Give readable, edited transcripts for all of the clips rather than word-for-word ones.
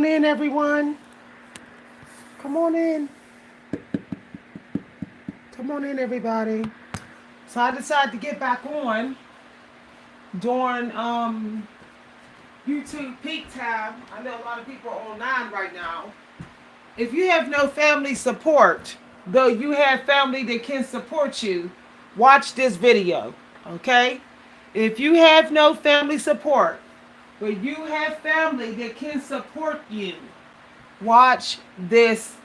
in, everyone. Come on in. Come on in, everybody. So I decided to get back on during YouTube peak time. I know a lot of people are online right now. If you have no family support, though you have family that can support you, watch this video. Okay? If you have no family support, but you have family that can support you, watch this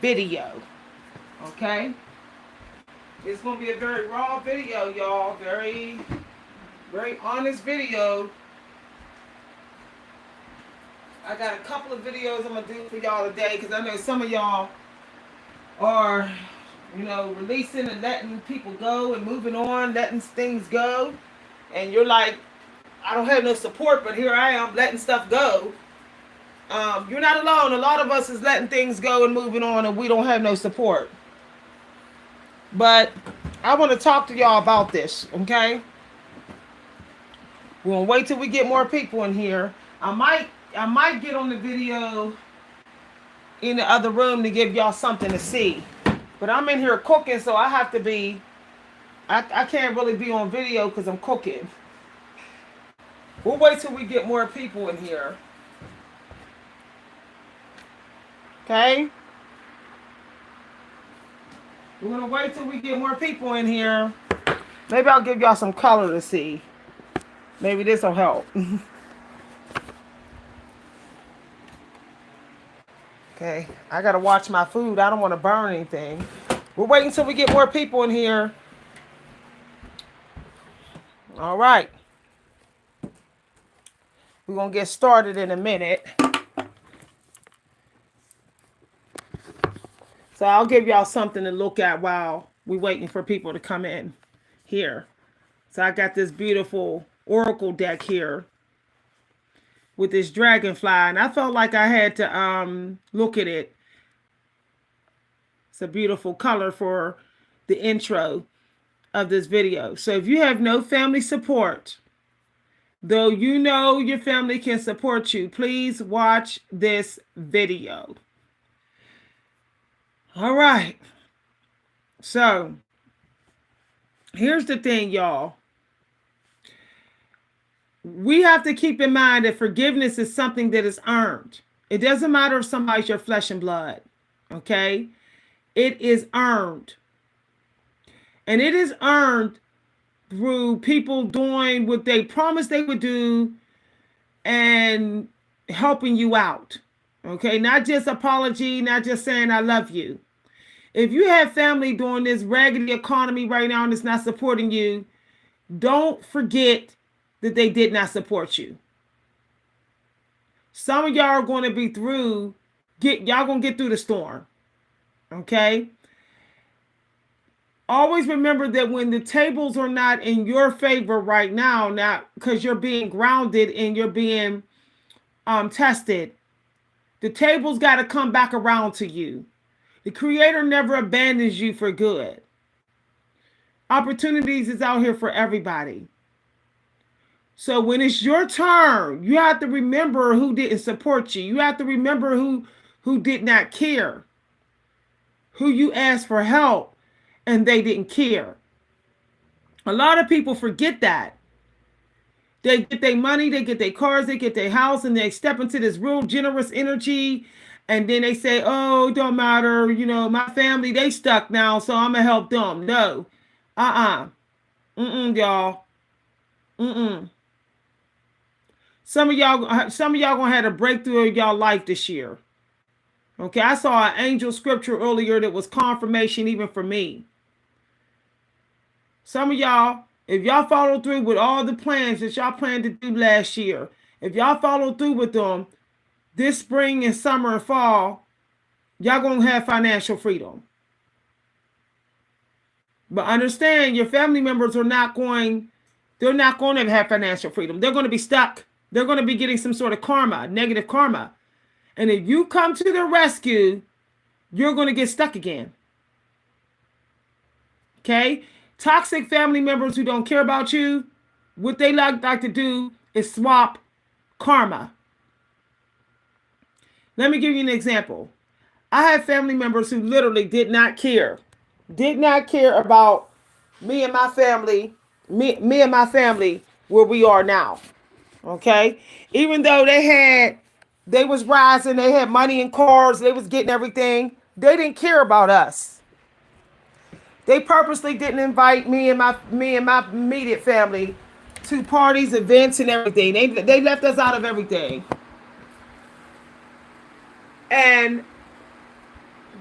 video. Okay? It's gonna be a very raw video, y'all. Very honest video. I got a couple of videos I'm gonna do for y'all today because I know some of y'all are, releasing and letting people go and moving on, letting things go, and you're like, I don't have no support, but here I am letting stuff go. You're not alone. A lot of us is letting things go and moving on, and we don't have no support. But I want to talk to y'all about this, okay? We're gonna wait till we get more people in here. I might get on the video in the other room to give y'all something to see. But I'm in here cooking, so I have to be. I can't really be on video because I'm cooking. We'll wait till we get more people in here. Okay? We're gonna wait till we get more people in here. Maybe I'll give y'all some color to see. Maybe this will help. Okay, I gotta watch my food. I don't want to burn anything. We're waiting until we get more people in here. All right. We're gonna get started in a minute. So I'll give y'all something to look at while we're waiting for people to come in here. So I got this beautiful oracle deck here with this dragonfly, and I felt like I had to look at it. It's a beautiful color for the intro of this video. So if you have no family support, though you know your family can support you, please watch this video. All right. So here's the thing, y'all. We have to keep in mind that forgiveness is something that is earned. It doesn't matter if somebody's your flesh and blood, okay? It is earned. And it is earned through people doing what they promised they would do and helping you out, okay? Not just apology, not just saying I love you. If you have family doing this raggedy economy right now and it's not supporting you, don't forget that they did not support you. Some of y'all are going to be through, y'all going to get through the storm. Okay? Always remember that when the tables are not in your favor right now, because you're being grounded and you're being tested, the tables got to come back around to you. The Creator never abandons you for good. Opportunities is out here for everybody. So when it's your turn, you have to remember who didn't support you. You have to remember who did not care, who you asked for help and they didn't care. A lot of people forget that. They get their money, they get their cars, they get their house, and they step into this real generous energy. And then they say, oh, it don't matter. My family, they stuck now, so I'm going to help them. No. Y'all. Some of y'all gonna have a breakthrough in y'all life this year. Okay, I saw an angel scripture earlier that was confirmation even for me. Some of y'all, if y'all follow through with all the plans that y'all planned to do last year, if y'all follow through with them this spring and summer and fall, y'all gonna have financial freedom. But understand, your family members they're not going to have financial freedom. They're going to be stuck. They're going to be getting some sort of karma, negative karma. And if you come to their rescue, you're going to get stuck again. Okay? Toxic family members who don't care about you, what they like to do is swap karma. Let me give you an example. I have family members who literally did not care about me and my family, me and my family where we are now. Okay? Even though they was rising, they had money and cars, they was getting everything, they didn't care about us. They purposely didn't invite me and my immediate family to parties, events, and everything. They left us out of everything. And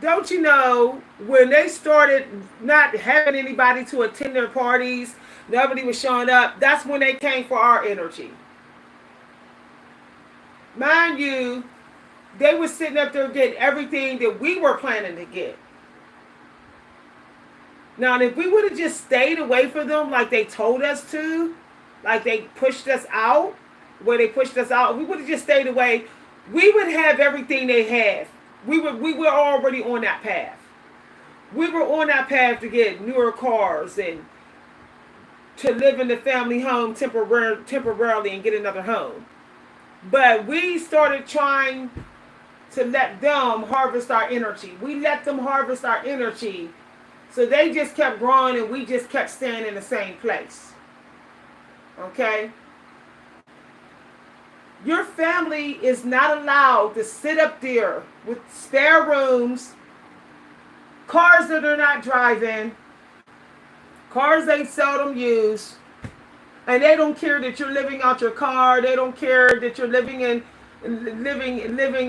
don't you know, when they started not having anybody to attend their parties, nobody was showing up, that's when they came for our energy. Mind you, they were sitting up there getting everything that we were planning to get. Now, if we would have just stayed away from them like they told us to, like they pushed us out, where they pushed us out, if we would have just stayed away, we would have everything they have. We were already on that path. We were on that path to get newer cars and to live in the family home temporarily and get another home. But we started trying to let them harvest our energy. We let them harvest our energy. So they just kept growing and we just kept staying in the same place. Okay? Your family is not allowed to sit up there with spare rooms, cars that they're not driving, cars they seldom use, and they don't care that you're living out your car. They don't care that you're living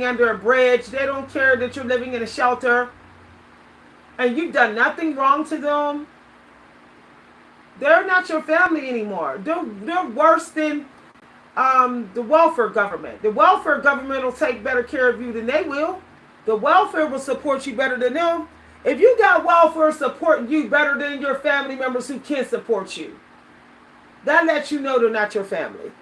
under a bridge. They don't care that you're living in a shelter, and you've done nothing wrong to them. They're not your family anymore. They're worse than the welfare government. The welfare government will take better care of you than they will. The welfare will support you better than them. If you got welfare supporting you better than your family members who can support you, that lets you know they're not your family.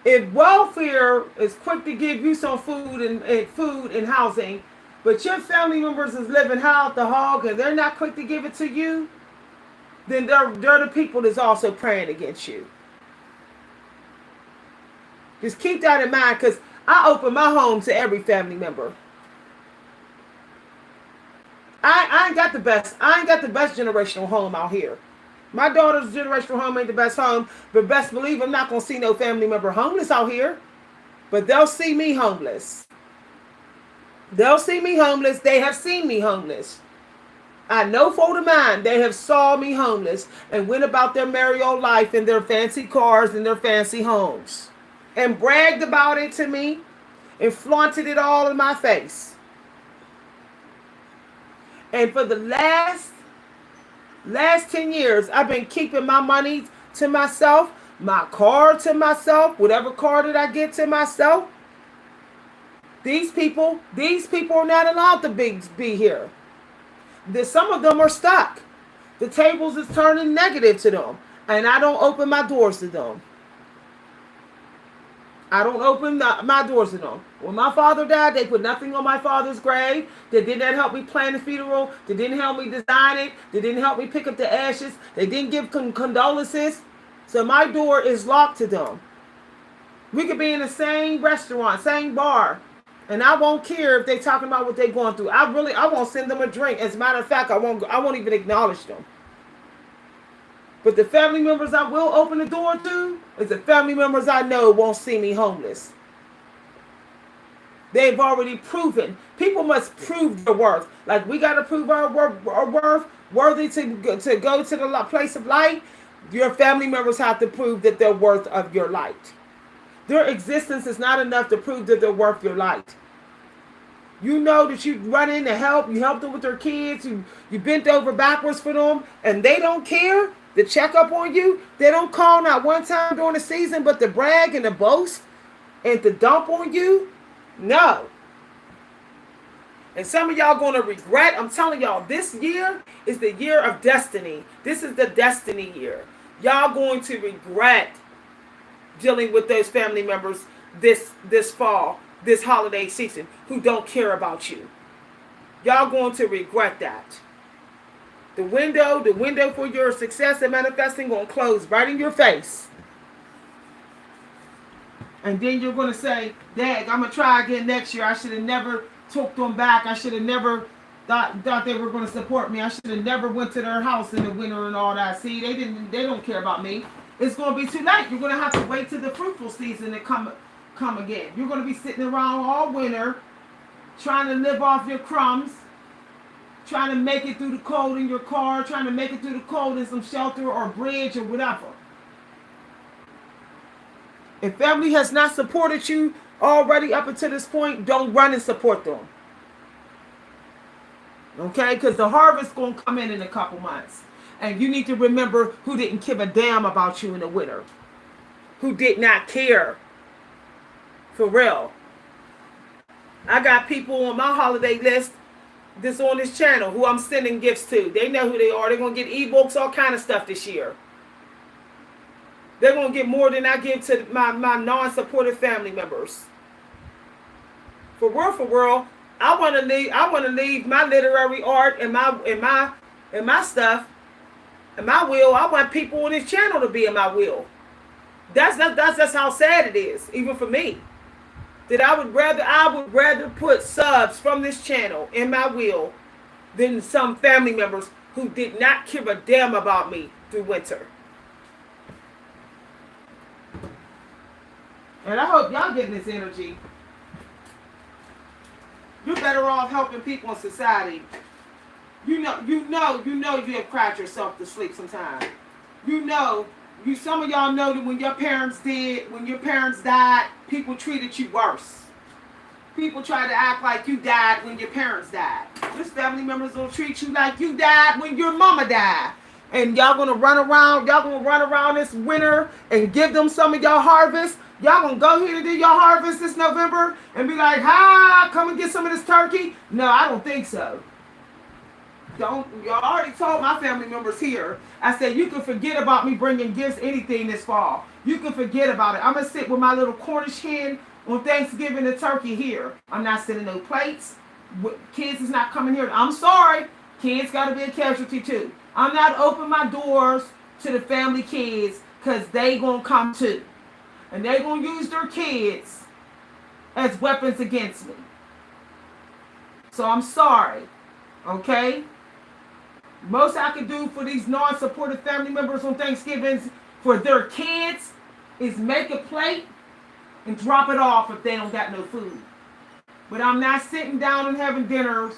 If welfare is quick to give you some food and housing, but your family members is living high off the hog and they're not quick to give it to you, then they're the people that's also praying against you. Just keep that in mind, because I open my home to every family member. I ain't got the best generational home out here. My daughter's generational home ain't the best home, but best believe I'm not gonna see no family member homeless out here. But they'll see me homeless. They'll see me homeless. They have seen me homeless. I know for the mind they have saw me homeless and went about their merry old life in their fancy cars and their fancy homes. And bragged about it to me and flaunted it all in my face. And for the last 10 years, I've been keeping my money to myself, my car to myself, whatever car that I get to myself. These people are not allowed to be here. Some of them are stuck. The tables is turning negative to them, and I don't open my doors to them. I don't open my doors to them. When my father died, they put nothing on my father's grave. They did not help me plan the funeral. They didn't help me design it. They didn't help me pick up the ashes. They didn't give condolences. So my door is locked to them. We could be in the same restaurant, same bar, and I won't care if they're talking about what they're going through. I won't send them a drink. As a matter of fact, I won't even acknowledge them. But the family members I will open the door to is the family members I know won't see me homeless. They've already proven. People must prove their worth. Like we got to prove our worth, worthy to go to the place of light. Your family members have to prove that they're worth of your light. Their existence is not enough to prove that they're worth your light. You know that you run in to help. You help them with their kids. You bent over backwards for them, and they don't care to check up on you. They don't call not one time during the season, but to brag and to boast and to dump on you. No. And some of y'all going to regret. I'm telling y'all, this year is the year of destiny. This is the destiny year. Y'all going to regret dealing with those family members this fall, this holiday season, who don't care about you. Y'all going to regret that. The window for your success and manifesting going to close right in your face. And then you're going to say, Dad, I'm going to try again next year. I should have never took them back. I should have never thought they were going to support me. I should have never went to their house in the winter and all that. See, they don't care about me. It's going to be too late. You're going to have to wait till the fruitful season to come again. You're going to be sitting around all winter trying to live off your crumbs, trying to make it through the cold in your car, trying to make it through the cold in some shelter or bridge or whatever. If family has not supported you already up until this point, don't run and support them. Okay? Because the harvest going to come in a couple months. And you need to remember who didn't give a damn about you in the winter. Who did not care. For real. I got people on my holiday list that's on this channel who I'm sending gifts to. They know who they are. They're going to get ebooks, all kind of stuff this year. They're going to get more than I give to my non-supportive family members. For real, I want to leave my literary art and my stuff and my will. I want people on this channel to be in my will. That's how sad it is, even for me. That I would rather put subs from this channel in my will than some family members who did not give a damn about me through winter. And I hope y'all getting this energy. You're better off helping people in society. You know you have cried yourself to sleep sometime. Some of y'all know that when your parents died, people treated you worse. People try to act like you died when your parents died. This family members will treat you like you died when your mama died. And y'all gonna run around this winter and give them some of y'all harvest. Y'all gonna go here to do your harvest this November and be like, come and get some of this turkey? No, I don't think so. Y'all already told my family members here. I said, you can forget about me bringing gifts, anything this fall. You can forget about it. I'm going to sit with my little Cornish hen on Thanksgiving and turkey here. I'm not sending no plates. Kids is not coming here. I'm sorry. Kids got to be a casualty too. I'm not opening my doors to the family kids because they going to come too. And they going to use their kids as weapons against me. So I'm sorry. Okay? Most I can do for these non-supportive family members on Thanksgivings for their kids is make a plate and drop it off if they don't got no food. But I'm not sitting down and having dinners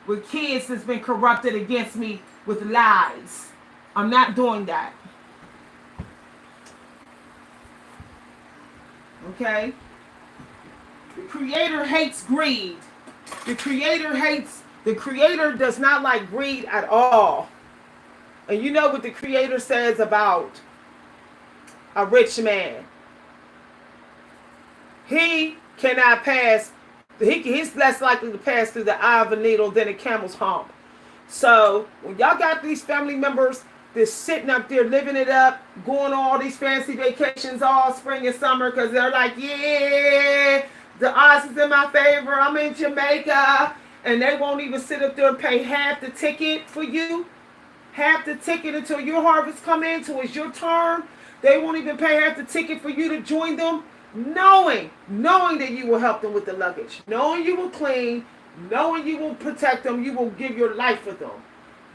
with kids that's been corrupted against me with lies. I'm not doing that. Okay? The Creator hates greed. The Creator does not like greed at all. And you know what the Creator says about a rich man? He cannot pass, he's less likely to pass through the eye of a needle than a camel's hump. So when y'all got these family members that's sitting up there living it up, going on all these fancy vacations all spring and summer because they're like, yeah, the odds is in my favor, I'm in Jamaica. And they won't even sit up there and pay half the ticket for you. Half the ticket until your harvest come in, till it's your turn. They won't even pay half the ticket for you to join them. Knowing that you will help them with the luggage. Knowing you will clean. Knowing you will protect them. You will give your life for them.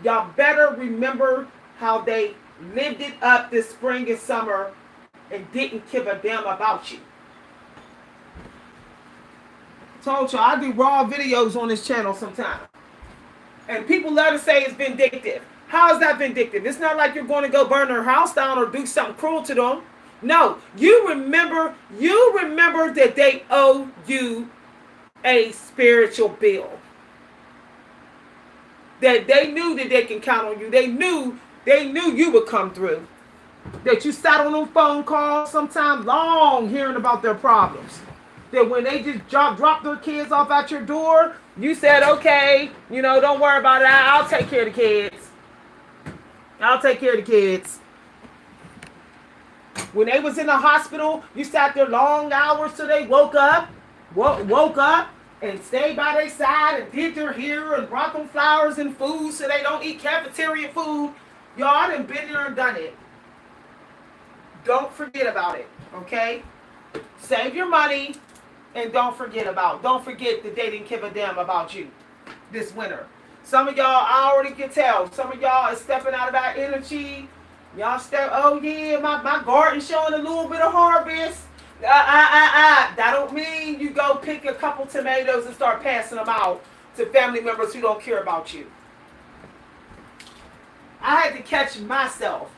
Y'all better remember how they lived it up this spring and summer and didn't give a damn about you. Told you I do raw videos on this channel sometimes. And people love to say it's vindictive. How is that vindictive? It's not like you're going to go burn their house down or do something cruel to them. No, you remember that they owe you a spiritual bill. That they knew that they can count on you. They knew you would come through. That you sat on them phone calls sometime long hearing about their problems. That when they just drop their kids off at your door, you said, okay, don't worry about it. I'll take care of the kids. When they was in the hospital, you sat there long hours till they woke up and stayed by their side and did their hair and brought them flowers and food so they don't eat cafeteria food. Y'all done been there and done it. Don't forget about it, okay? Save your money and don't forget that they didn't give a damn about you this winter. Some of y'all, I already can tell. Some of y'all is stepping out of that energy. Y'all step, oh yeah, my garden showing a little bit of harvest. That don't mean you go pick a couple tomatoes and start passing them out to family members who don't care about you. I had to catch myself.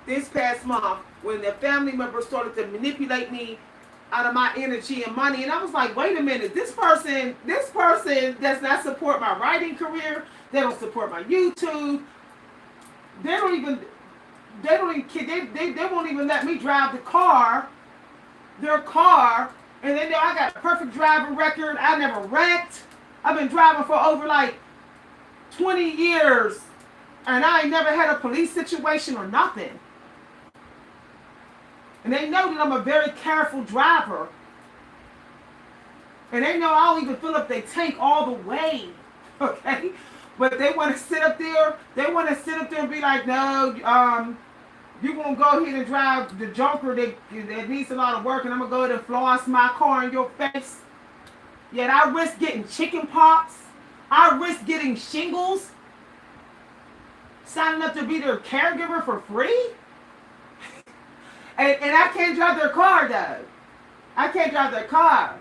This past month when the family members started to manipulate me out of my energy and money. And I was like, wait a minute, this person does not support my writing career. They don't support my YouTube. They won't even let me drive their car, and they know I got a perfect driving record. I never wrecked. I've been driving for over like 20 years, and I ain't never had a police situation or nothing. And they know that I'm a very careful driver. And they know I don't even fill up their tank all the way. Okay? But they want to sit up there. And be like, no, you're going to go ahead and drive the junker that needs a lot of work, and I'm going to go ahead and floss my car in your face. Yet I risk getting chicken pox. I risk getting shingles. Signing up to be their caregiver for free. And I can't drive their car, though. I can't drive their car.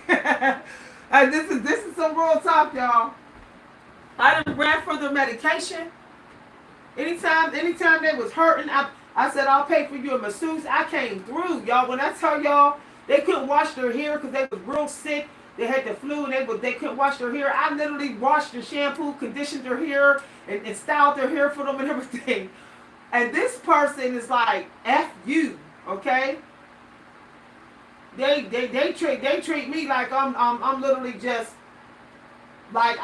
This is some real talk, y'all. I done ran for their medication. Anytime they was hurting, I said, I'll pay for you a masseuse. I came through, y'all. When I tell y'all they couldn't wash their hair because they was real sick. They had the flu and they couldn't wash their hair. I literally washed their shampoo, conditioned their hair, and styled their hair for them and everything. And this person is like, F you, okay? They treat me like I'm literally just like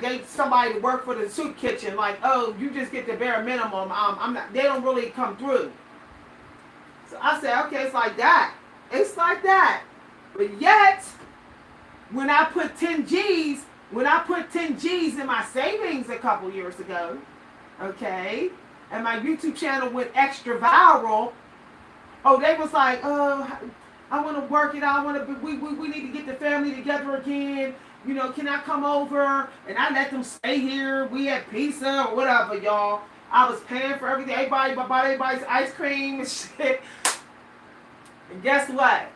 they somebody to work for the soup kitchen. Like, oh, you just get the bare minimum. I'm not. They don't really come through. So I said, okay, it's like that. But yet, when I put 10 G's in my savings a couple years ago, okay, and my YouTube channel went extra viral, oh, they was like, oh, I want to work it out. We need to get the family together again. You know, can I come over? And I let them stay here. We had pizza or whatever, y'all. I was paying for everything. Everybody bought everybody's ice cream and shit. And guess what?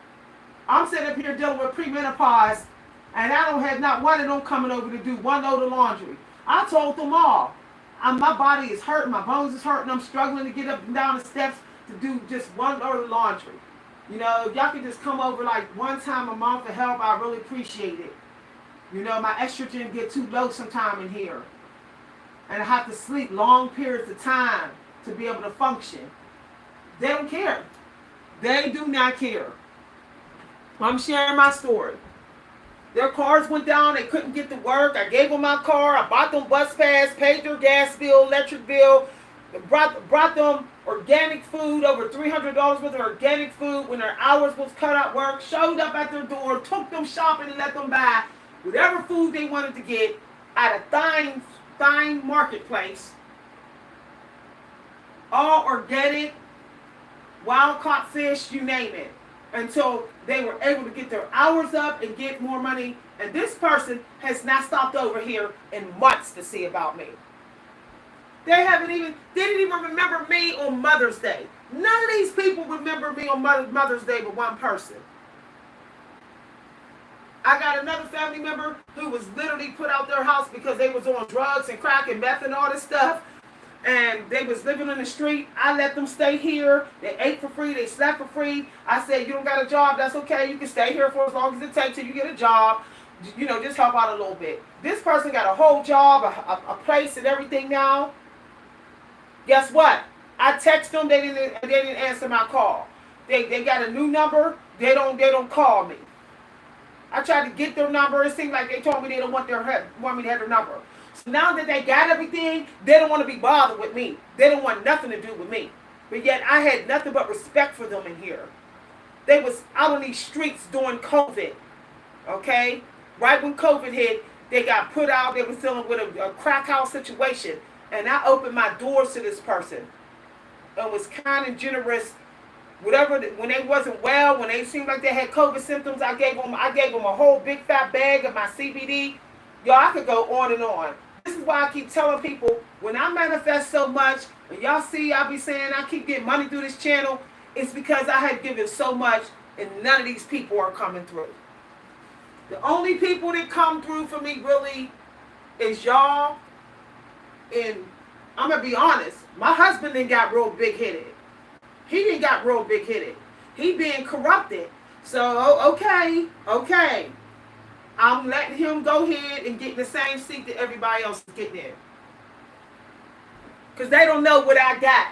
I'm sitting up here dealing with premenopause, and I don't have not one of them coming over to do one load of laundry. I told them all. My body is hurting. My bones is hurting. I'm struggling to get up and down the steps to do just one load of laundry. You know, if y'all could just come over like one time a month to help, I really appreciate it. You know, my estrogen get too low sometime in here. And I have to sleep long periods of time to be able to function. They don't care. They do not care. I'm sharing my story. Their cars went down. They couldn't get to work. I gave them my car. I bought them bus pass, paid their gas bill, electric bill, brought them organic food, over $300 worth of organic food when their hours was cut out work, showed up at their door, took them shopping and let them buy whatever food they wanted to get at a Thine marketplace. All organic, wild caught fish, you name it. Until they were able to get their hours up and get more money. And this person has not stopped over here in months to see about me. They didn't even remember me on Mother's Day. None of these people remember me on Mother's Day but one person. I got another family member who was literally put out their house because they was on drugs and crack and meth and all this stuff. And they was living in the street. I let them stay here. They ate for free. They slept for free. I said, you don't got a job, that's okay. You can stay here for as long as it takes till you get a job. You know, just help out a little bit. This person got a whole job, a place and everything now. Guess what? I text them, they didn't answer my call. They got a new number, they don't call me. I tried to get their number. It seemed like they told me they don't want me to have their number. So now that they got everything, they don't want to be bothered with me. They don't want nothing to do with me. But yet I had nothing but respect for them in here. They was out on these streets during COVID. Okay? Right when COVID hit, they got put out. They was dealing with a crack house situation. And I opened my doors to this person. And was kind and generous Whatever, when they wasn't well, when they seemed like they had COVID symptoms, I gave them a whole big fat bag of my CBD. Y'all, I could go on and on. This is why I keep telling people, when I manifest so much, and y'all see I be saying I keep getting money through this channel, it's because I had given so much and none of these people are coming through. The only people that come through for me really is y'all. And I'm going to be honest, my husband didn't got real big headed. He didn't got real big headed. He being corrupted. So, okay. I'm letting him go ahead and get the same seat that everybody else is getting in. Because they don't know what I got.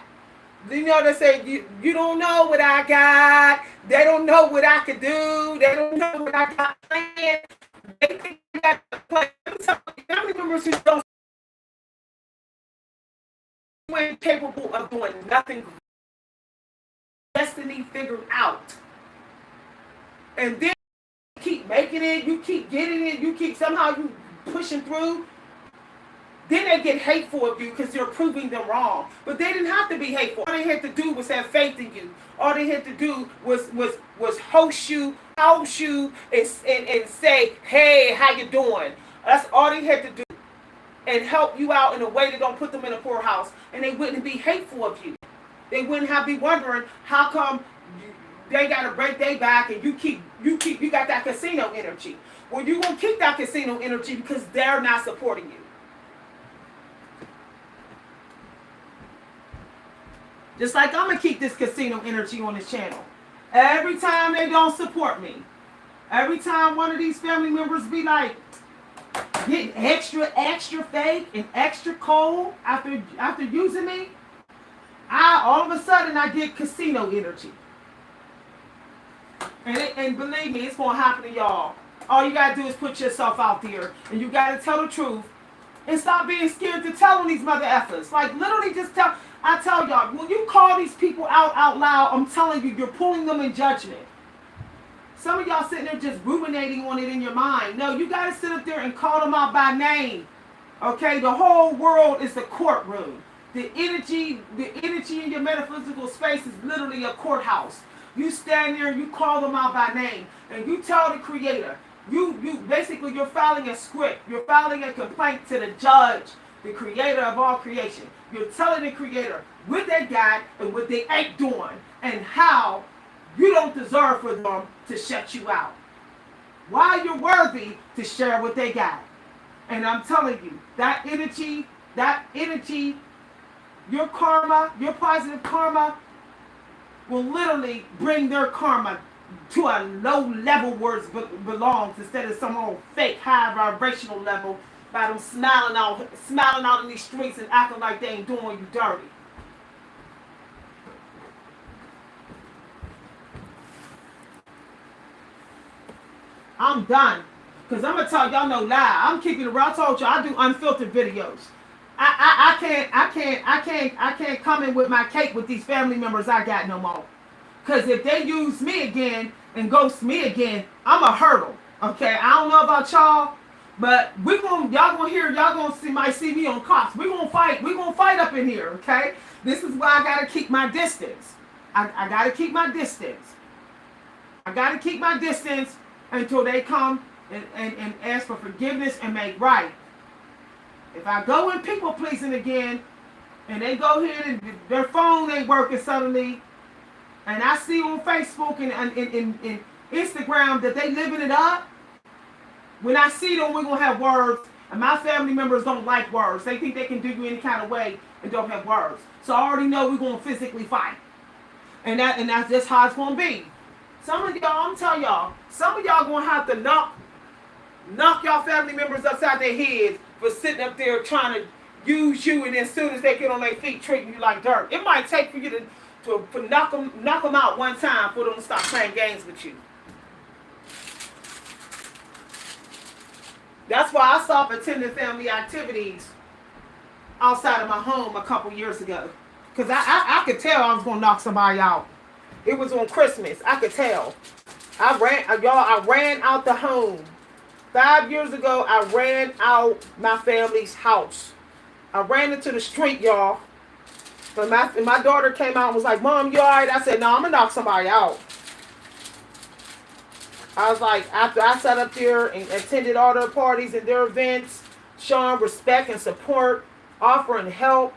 You know, they say, you don't know what I got. They don't know what I could do. They don't know what I got planned. They think I got planned. Family members who don't ain't capable of doing nothing. Destiny figured out. And then you keep making it, you keep getting it, you keep somehow you pushing through. Then they get hateful of you because you're proving them wrong. But they didn't have to be hateful. All they had to do was have faith in you. All they had to do was host you, and say, hey, how you doing? That's all they had to do. And help you out in a way that don't put them in a poorhouse. And they wouldn't be hateful of you. They wouldn't have be wondering how come they got to break their back and you got that casino energy. Well, you gonna keep that casino energy because they're not supporting you. Just like I'm gonna keep this casino energy on this channel. Every time they don't support me, every time one of these family members be like getting extra fake and extra cold after using me, all of a sudden I get casino energy. And believe me, it's gonna happen to y'all. All you gotta do is put yourself out there, and you gotta tell the truth, and stop being scared to tell on these mother effers. Like literally, just tell. I tell y'all, when you call these people out loud, I'm telling you, you're pulling them in judgment. Some of y'all sitting there just ruminating on it in your mind. No, you gotta sit up there and call them out by name. Okay, the whole world is the courtroom. The energy in your metaphysical space is literally a courthouse. You stand there and you call them out by name, and you tell the Creator. You basically, you're filing a script. You're filing a complaint to the judge, the Creator of all creation. You're telling the Creator what they got and what they ain't doing, and how you don't deserve for them to shut you out. Why you're worthy to share what they got. And I'm telling you, that energy, your karma, your positive karma, will literally bring their karma to a low level where it belongs, instead of some old fake high vibrational level by them smiling out in these streets and acting like they ain't doing you dirty. I'm done. Because I'm going to tell y'all no lie. I'm keeping it real. I told you I do unfiltered videos. I can't come in with my cake with these family members I got no more. Because if they use me again and ghost me again, I'm a hurdle. Okay, I don't know about y'all, but y'all might see me on cops. We're gonna fight up in here, okay? This is why I gotta keep my distance. I gotta keep my distance. I gotta keep my distance until they come and ask for forgiveness and make right. If I go in people pleasing again, and they go here and their phone ain't working suddenly, and I see on Facebook and Instagram that they living it up, when I see them, we're going to have words. And my family members don't like words. They think they can do you any kind of way and don't have words. So I already know we're going to physically fight. And that's just how it's going to be. Some of y'all, I'm telling y'all, some of y'all going to have to knock y'all family members upside their heads for sitting up there trying to use you, and as soon as they get on their feet, treating you like dirt. It might take for you to knock them out one time for them to stop playing games with you. That's why I stopped attending family activities outside of my home a couple years ago. Because I could tell I was going to knock somebody out. It was on Christmas. I could tell. I ran out the home. 5 years ago, I ran out my family's house. I ran into the street, y'all. But my daughter came out and was like, Mom, you all right? I said, no, I'm going to knock somebody out. I was like, after I sat up there and attended all their parties and their events, showing respect and support, offering help,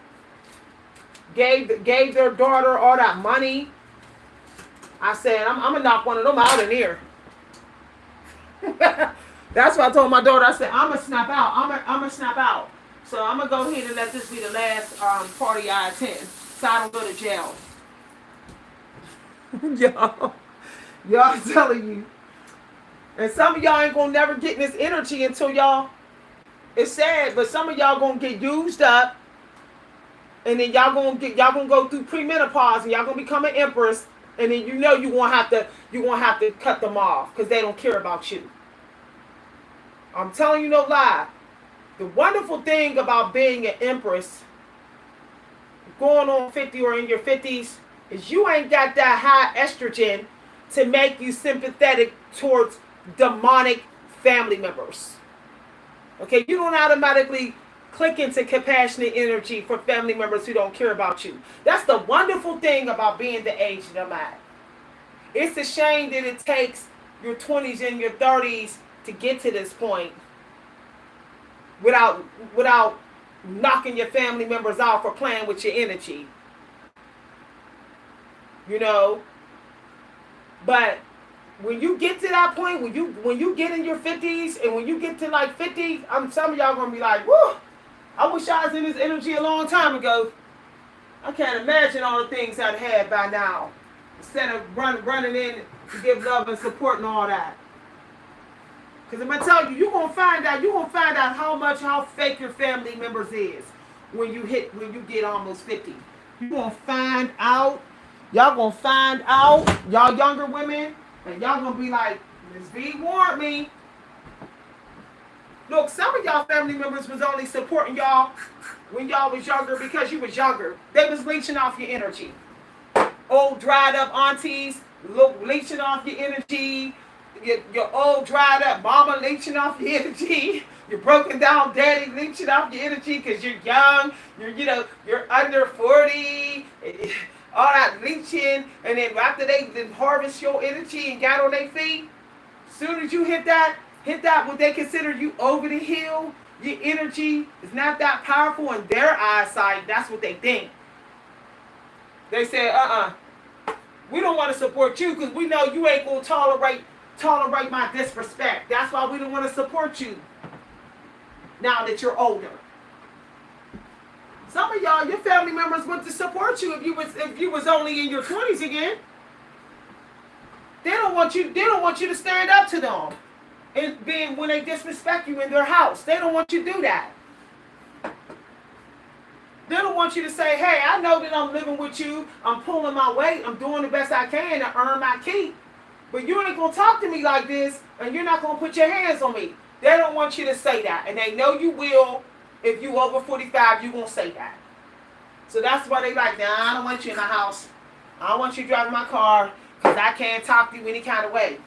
gave their daughter all that money. I said, I'm going to knock one of them out in here. That's what I told my daughter. I said, I'm going to snap out. I'm going to snap out. So I'm going to go ahead and let this be the last party I attend so I don't go to jail. Y'all telling you. And some of y'all ain't going to never get this energy until y'all, it's sad, but some of y'all going to get used up. And then y'all going to go through premenopause and y'all going to become an empress. And then you're going to have to cut them off because they don't care about you. I'm telling you no lie. The wonderful thing about being an empress, going on 50 or in your 50s, is you ain't got that high estrogen to make you sympathetic towards demonic family members. Okay, you don't automatically click into compassionate energy for family members who don't care about you. That's the wonderful thing about being the age that I'm at. It's a shame that it takes your 20s and your 30s to get to this point without knocking your family members out for playing with your energy. You know? But when you get to that point, when you get in your 50s and when you get to like 50, some of y'all gonna be like, whoo, I wish I was in this energy a long time ago. I can't imagine all the things I'd had by now. Instead of running in to give love and support and all that. Because I'm gonna tell you, you're gonna find out how fake your family members is when you get almost 50. You're gonna find out. Y'all gonna find out, y'all younger women, and y'all gonna be like, Ms. B warned me. Look, some of y'all family members was only supporting y'all when y'all was younger because you was younger. They was leeching off your energy. Old dried up aunties leeching off your energy. Your old dried up mama leeching off your energy. Your broken down daddy leeching off your energy because you're young. You're under 40. All that leeching, and then after they harvest your energy and got on their feet, soon as you hit that what they consider you over the hill, your energy is not that powerful in their eyesight. That's what they think. They say, we don't want to support you because we know you ain't gonna tolerate my disrespect. That's why we don't want to support you now that you're older. Some of y'all, your family members would support you if you was only in your 20s again. They don't want you to stand up to them. And when they disrespect you in their house. They don't want you to do that. They don't want you to say, hey, I know that I'm living with you. I'm pulling my weight. I'm doing the best I can to earn my keep. But you ain't going to talk to me like this, and you're not going to put your hands on me. They don't want you to say that. And they know you will. If you over 45, you won't say that. So that's why they like, nah, I don't want you in the house. I don't want you driving my car because I can't talk to you any kind of way.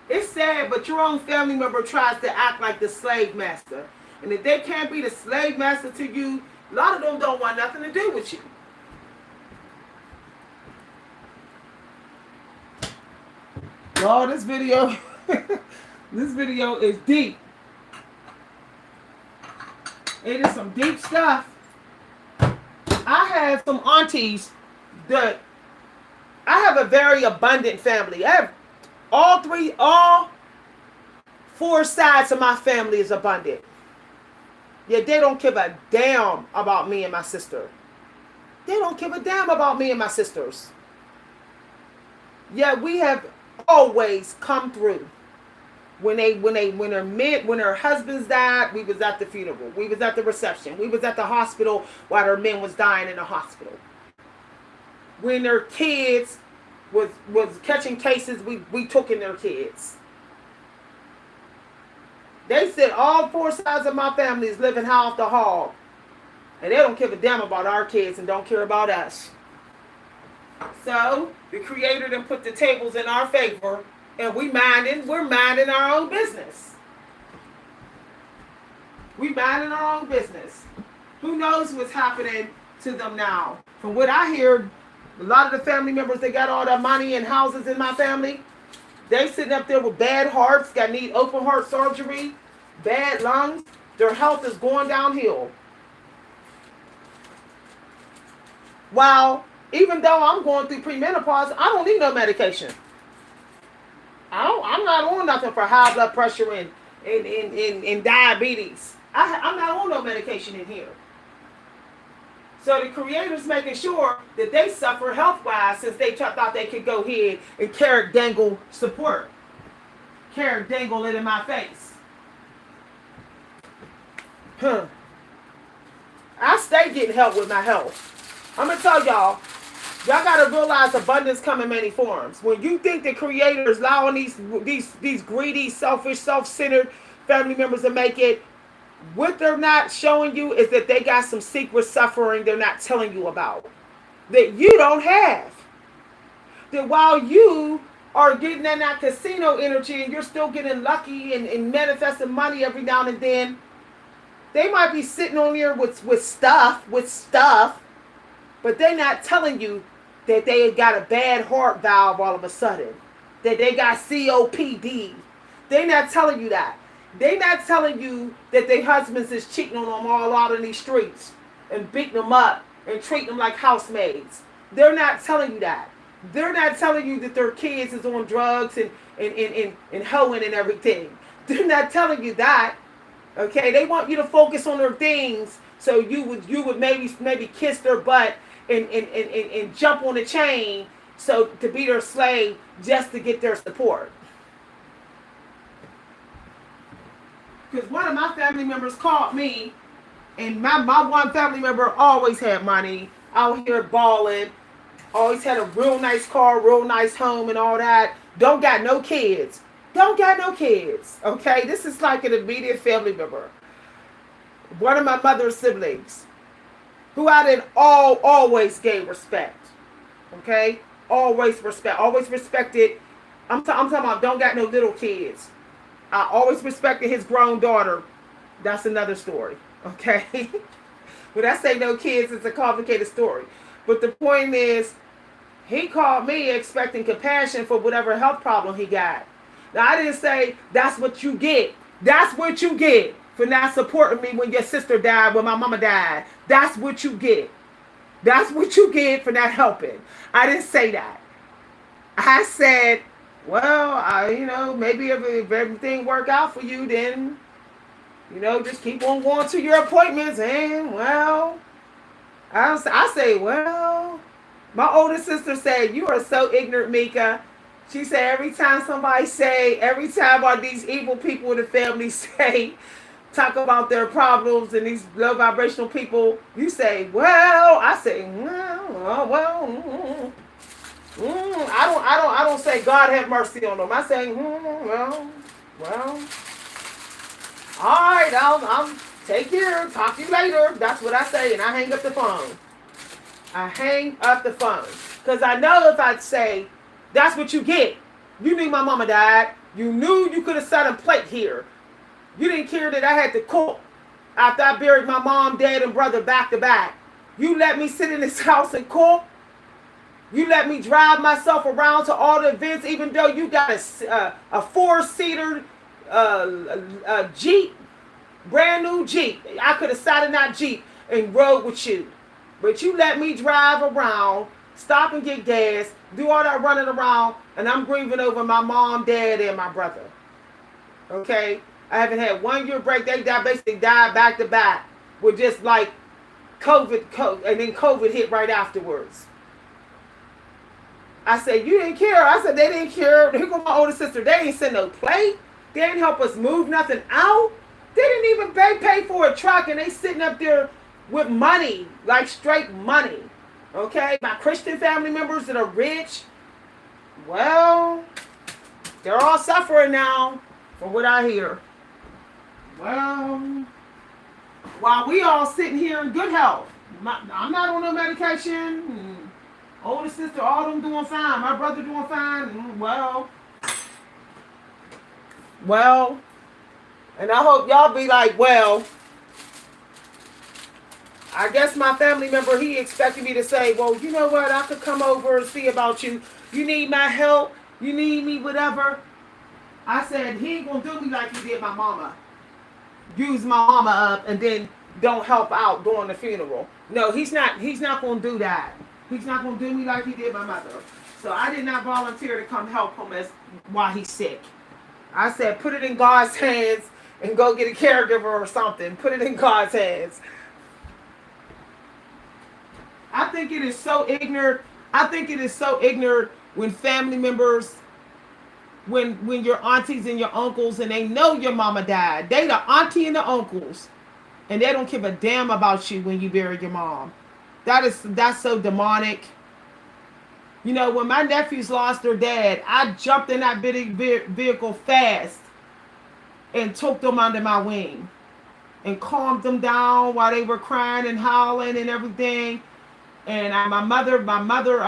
It's sad, but your own family member tries to act like the slave master. And if they can't be the slave master to you, a lot of them don't want nothing to do with you. Oh, this video, this video is deep. It is some deep stuff. I have some aunties that I have a very abundant family. I have all four sides of my family is abundant. Yet they don't give a damn about me and my sister. They don't give a damn about me and my sisters. Yet we have always come through. When her husbands died, we was at the funeral. We was at the reception. We was at the hospital while their men was dying in the hospital. When their kids was catching cases, we took in their kids. They said all four sides of my family is living high off the hog. And they don't give a damn about our kids and don't care about us. So the Creator then put the tables in our favor. And we're minding our own business. We minding our own business. Who knows what's happening to them now. From what I hear, a lot of the family members, they got all that money and houses in my family. They sitting up there with bad hearts, got need open heart surgery, bad lungs. Their health is going downhill. While even though I'm going through premenopause, I don't need no medication. I'm not on nothing for high blood pressure and diabetes. I'm not on no medication in here. So the creator's making sure that they suffer health-wise since they thought they could go ahead and carrot dangle support. Carrot dangle it in my face. I stay getting help with my health. I'm going to tell y'all got to realize abundance come in many forms. When you think the creator is allowing these greedy, selfish, self-centered family members to make it, what they're not showing you is that they got some secret suffering they're not telling you about, that you don't have. That while you are getting in that casino energy and you're still getting lucky and manifesting money every now and then, they might be sitting on here with stuff, but they're not telling you that they got a bad heart valve all of a sudden, that they got COPD. They're not telling you that. They not telling you that their husbands is cheating on them all out in these streets and beating them up and treating them like housemaids. They're not telling you that. They're not telling you that their kids is on drugs and hoeing and everything. They're not telling you that. Okay, they want you to focus on their things so you would maybe kiss their butt and jump on the chain so to be their slave just to get their support. Because one of my family members called me, and my one family member always had money, out here balling, always had a real nice car, real nice home and all that. Don't got no kids. Okay? This is like an immediate family member. One of my mother's siblings, who I didn't always gave respect. Okay? Always respect. Always respected. I'm talking about don't got no little kids. I always respected his grown daughter. That's another story, okay? When I say no kids, it's a complicated story. But the point is, he called me expecting compassion for whatever health problem he got. Now, I didn't say, that's what you get. That's what you get for not supporting me when your sister died, when my mama died. That's what you get. That's what you get for not helping. I didn't say that. I said, well, maybe if everything work out for you, then, just keep on going to your appointments. And, I say, my older sister said, you are so ignorant, Mika. She said, every time all these evil people in the family talk about their problems and these low vibrational people, you say, I say, I don't say God have mercy on them. I say, all right, I'll take care. Talk to you later. That's what I say, and I hang up the phone. Because I know if I say, that's what you get. You knew my mama died. You knew you could have set a plate here. You didn't care that I had to cook after I buried my mom, dad, and brother back to back. You let me sit in this house and cook. You let me drive myself around to all the events, even though you got a four-seater Jeep, brand new Jeep. I could have sat in that Jeep and rode with you. But you let me drive around, stop and get gas, do all that running around, and I'm grieving over my mom, dad, and my brother. Okay? I haven't had 1 year break. They basically died back to back with just like COVID, and then COVID hit right afterwards. I said, you didn't care. I said, they didn't care. Here go my older sister. They ain't send no plate. They didn't help us move nothing out. They didn't even pay for a truck, and they sitting up there with money, like straight money. Okay? My Christian family members that are rich, well, they're all suffering now, from what I hear. Well, while we all sitting here in good health, I'm not on no medication. Older sister, all them doing fine. My brother doing fine. Well, and I hope y'all be like, well, I guess my family member, he expected me to say, well, you know what? I could come over and see about you. You need my help. You need me, whatever. I said, he ain't going to do me like he did my mama. Use my mama up and then don't help out during the funeral. No, he's not going to do that. He's not going to do me like he did my mother. So I did not volunteer to come help him while he's sick. I said, put it in God's hands and go get a caregiver or something. Put it in God's hands. I think it is so ignorant. I think it is so ignorant when family members, when your aunties and your uncles, and they know your mama died. They the auntie and the uncles, and they don't give a damn about you when you bury your mom. That's so demonic. You know, when my nephews lost their dad, I jumped in that vehicle fast and took them under my wing and calmed them down while they were crying and howling and everything. And my mother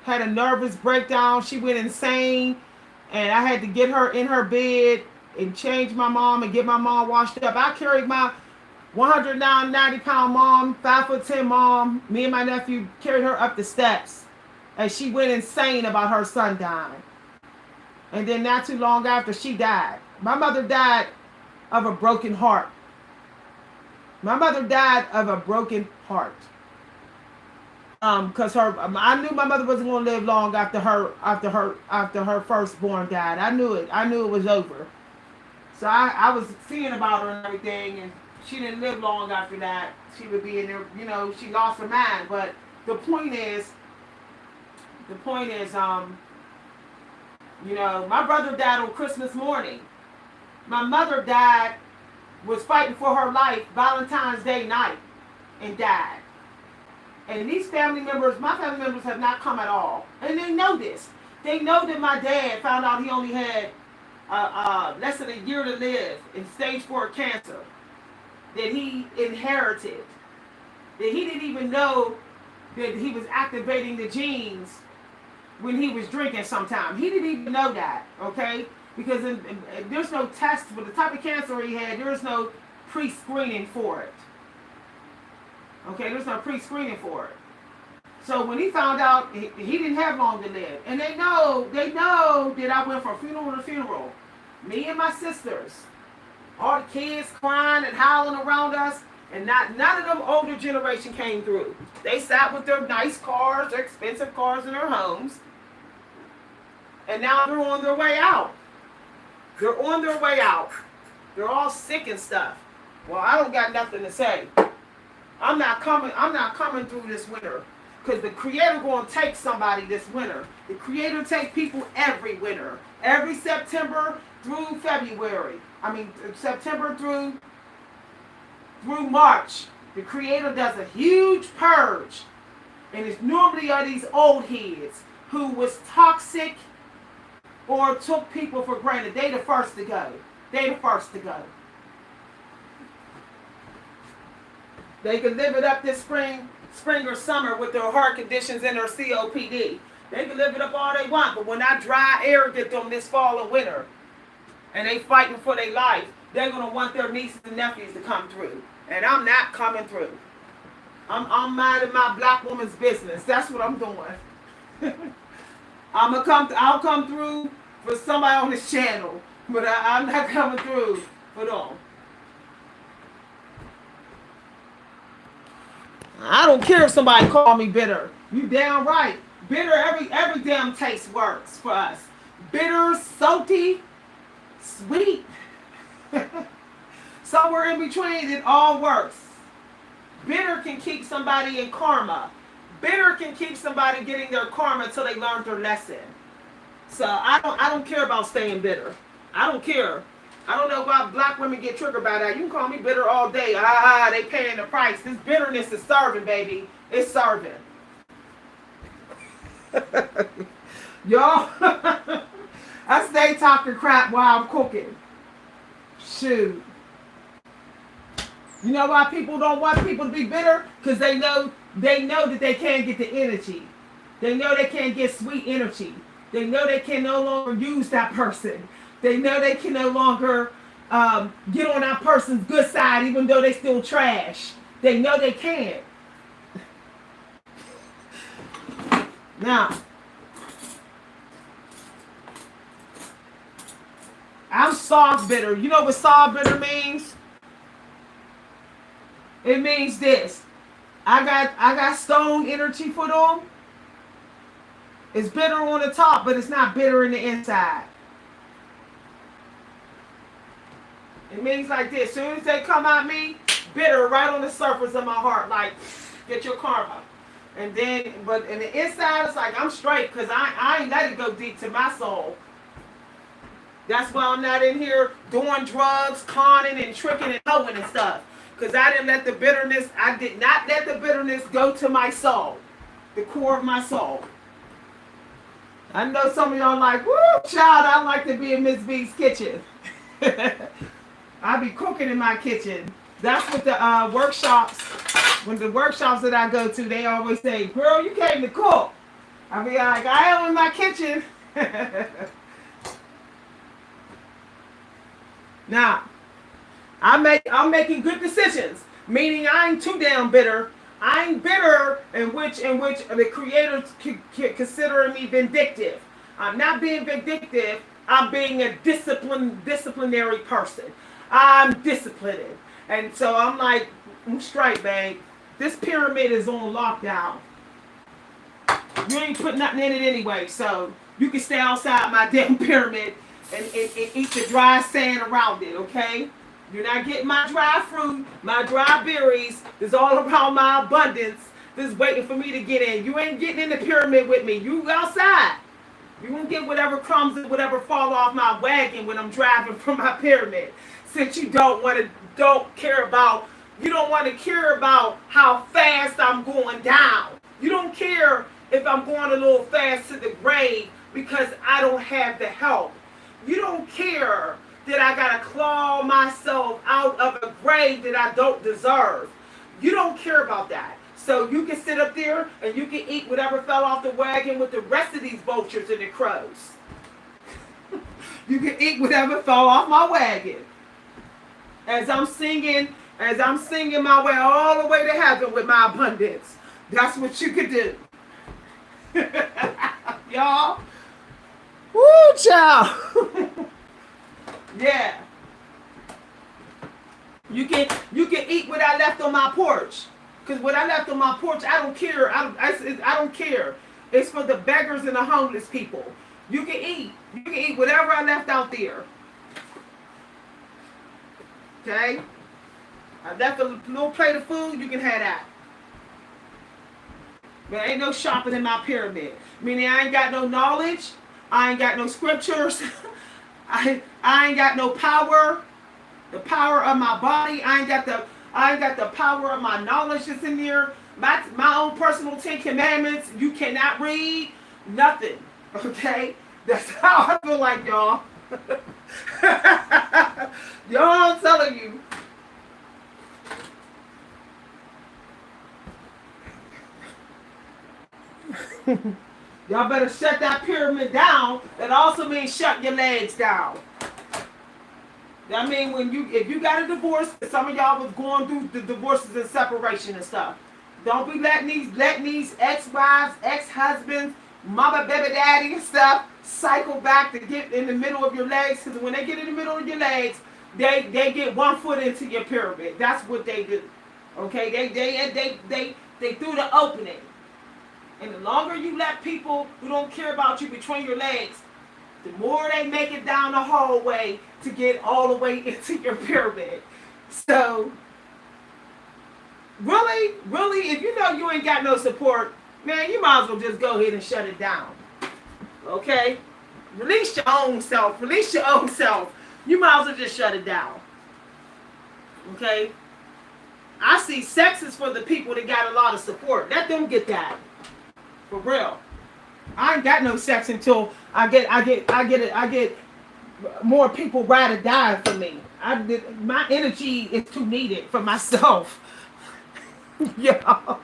had a nervous breakdown. She went insane, and I had to get her in her bed and change my mom and get my mom washed up. I carried my 190-pound mom, 5'10" mom. Me and my nephew carried her up the steps, and she went insane about her son dying. And then not too long after, she died. My mother died of a broken heart. My mother died of a broken heart. Because I knew my mother wasn't going to live long after her firstborn died. I knew it. I knew it was over. So I was seeing about her and everything, and she didn't live long after that. She would be in there, you know, she lost her mind. But the point is, you know, my brother died on Christmas morning. My mother was fighting for her life Valentine's Day night and died. And these family members, my family members have not come at all. And they know this. They know that my dad found out he only had less than a year to live in stage 4 cancer. That he inherited. That he didn't even know that he was activating the genes when he was drinking sometime. He didn't even know that, okay? Because there's no test for the type of cancer he had. There is no pre-screening for it. Okay, there's no pre-screening for it. So when he found out, he didn't have long to live. And they know that I went from funeral to funeral. Me and my sisters. All the kids crying and howling around us. And none of them older generation came through. They sat with their nice cars, their expensive cars in their homes. And now they're on their way out. They're on their way out. They're all sick and stuff. Well, I don't got nothing to say. I'm not coming through this winter. Because the Creator going to take somebody this winter. The Creator take people every winter. Every September through February. September through March. The Creator does a huge purge. And it's normally are these old heads who was toxic or took people for granted. They the first to go. They can live it up this spring or summer with their heart conditions and their COPD. They can live it up all they want, but when that dry air get them this fall and winter, and they fighting for their life, they're going to want their nieces and nephews to come through. And I'm not coming through. I'm minding my black woman's business. That's what I'm doing. I'll come through for somebody on this channel, but I'm not coming through for them. I don't care if somebody call me bitter. You damn right. Bitter, every damn taste works for us. Bitter, salty, sweet. Somewhere in between, it all works. Bitter can keep somebody in karma. Bitter can keep somebody getting their karma until they learn their lesson. So I don't care about staying bitter. I don't care. I don't know why black women get triggered by that. You can call me bitter all day. They paying the price. This bitterness is serving, baby. It's serving. Y'all, I stay talking crap while I'm cooking. Shoot. You know why people don't want people to be bitter? Because they know that they can't get the energy. They know they can't get sweet energy. They know they can no longer use that person. They know they can no longer get on that person's good side, even though they still trash. They know they can't. Now, I'm soft bitter. You know what soft bitter means? It means this. I got stone energy for them. It's bitter on the top, but it's not bitter in the inside. It means like this. As soon as they come at me, bitter right on the surface of my heart, like, get your karma. And then, but in the inside, it's like I'm straight because I ain't let it go deep to my soul. That's why I'm not in here doing drugs, conning and tricking and hoeing and stuff. Because I did not let the bitterness go to my soul, the core of my soul. I know some of y'all like, woo, child, I like to be in Miss B's kitchen. I be cooking in my kitchen. That's what the workshops, when the workshops that I go to, they always say, girl, you came to cook. I be like, I am in my kitchen. Now, I'm making good decisions, meaning I ain't too damn bitter. I ain't bitter in which the creator considering me vindictive. I'm not being vindictive. I'm being a disciplinary person. I'm disciplined. And so I'm like, I'm straight, babe. This pyramid is on lockdown. You ain't put nothing in it anyway, so you can stay outside my damn pyramid and eat the dry sand around it, okay? You're not getting my dry fruit, my dry berries. It's all about my abundance. This is waiting for me to get in. You ain't getting in the pyramid with me. You outside. You won't get whatever crumbs and whatever fall off my wagon when I'm driving from my pyramid. Since you don't care about how fast I'm going down. You don't care if I'm going a little fast to the grave because I don't have the help. You don't care that I gotta claw myself out of a grave that I don't deserve. You don't care about that. So you can sit up there and you can eat whatever fell off the wagon with the rest of these vultures and the crows. You can eat whatever fell off my wagon. As I'm singing my way all the way to heaven with my abundance. That's what you could do. Y'all. Woo, child. Yeah. You can eat what I left on my porch. Because what I left on my porch, I don't care. I don't care. It's for the beggars and the homeless people. You can eat. You can eat whatever I left out there. Okay? I left a little plate of food, you can have that. But ain't no shopping in my pyramid. Meaning I ain't got no knowledge. I ain't got no scriptures. I ain't got no power. The power of my body. I ain't got the power of my knowledge that's in there. My own personal 10 commandments. You cannot read nothing. Okay? That's how I feel like, y'all. Y'all, I'm telling you. Y'all better shut that pyramid down. That also means shut your legs down. That means if you got a divorce, some of y'all was going through the divorces and separation and stuff. Don't be letting these ex-wives, ex-husbands, mama, baby, daddy and stuff cycle back to get in the middle of your legs. Because when they get in the middle of your legs, they get 1 foot into your pyramid. That's what they do. Okay, they through the opening. And the longer you let people who don't care about you between your legs, the more they make it down the hallway to get all the way into your pyramid. So, really, if you know you ain't got no support, man, you might as well just go ahead and shut it down. Okay? Release your own self. Release your own self. You might as well just shut it down. Okay? I see sex is for the people that got a lot of support. Let them get that. For real. I ain't got no sex until I get more people ride or die for me. My energy is too needed for myself. Y'all.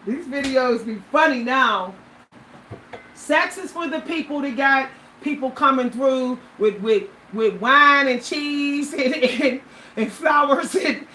These videos be funny now. Sex is for the people that got people coming through with with wine and cheese and flowers and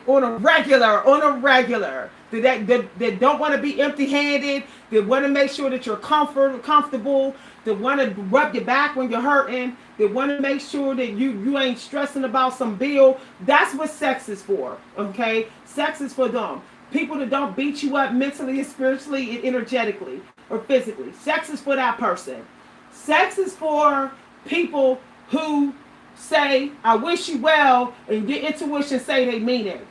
on a regular. That don't want to be empty-handed. That want to make sure that you're comfortable. That want to rub your back when you're hurting. That want to make sure that you ain't stressing about some bill. That's what sex is for. Okay, sex is for them. People that don't beat you up mentally, spiritually, and energetically, or physically. Sex is for that person. Sex is for people who say, I wish you well, and your intuition say they mean it.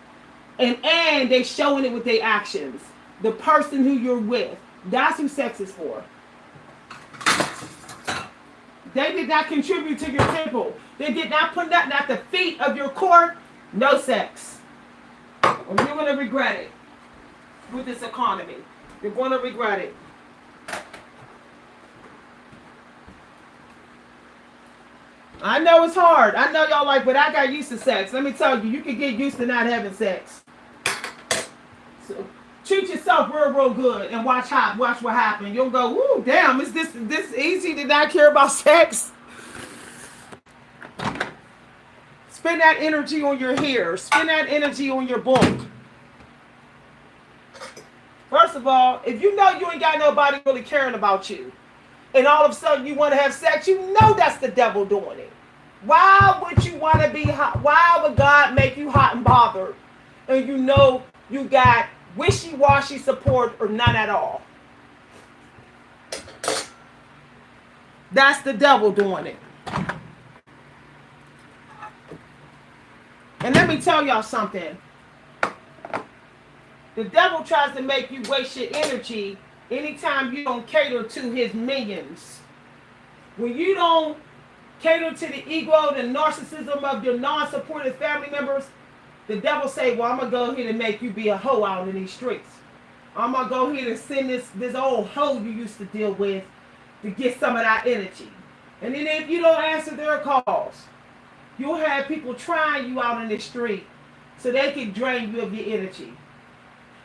And they showing it with their actions. The person who you're with. That's who sex is for. They did not contribute to your temple. They did not put that at the feet of your court. No sex. Or you're going to regret it with this economy. You're going to regret it. I know it's hard. I know y'all like, but I got used to sex. Let me tell you, you can get used to not having sex. So treat yourself real good and watch what happens. You'll go, woo, damn, is this easy to not care about sex? Spend that energy on your hair. Spend that energy on your book. First of all, if you know you ain't got nobody really caring about you, and all of a sudden you want to have sex, you know that's the devil doing it. Why would you want to be hot? Why would God make you hot and bothered? And you know you got wishy-washy support or none at all. That's the devil doing it. And let me tell y'all something. The devil tries to make you waste your energy anytime you don't cater to his minions. When you don't cater to the ego, the narcissism of your non-supportive family members, the devil say, well, I'm going to go ahead and make you be a hoe out in these streets. I'm going to go ahead and send this old hoe you used to deal with to get some of that energy. And then if you don't answer their calls, you'll have people trying you out in the street so they can drain you of your energy.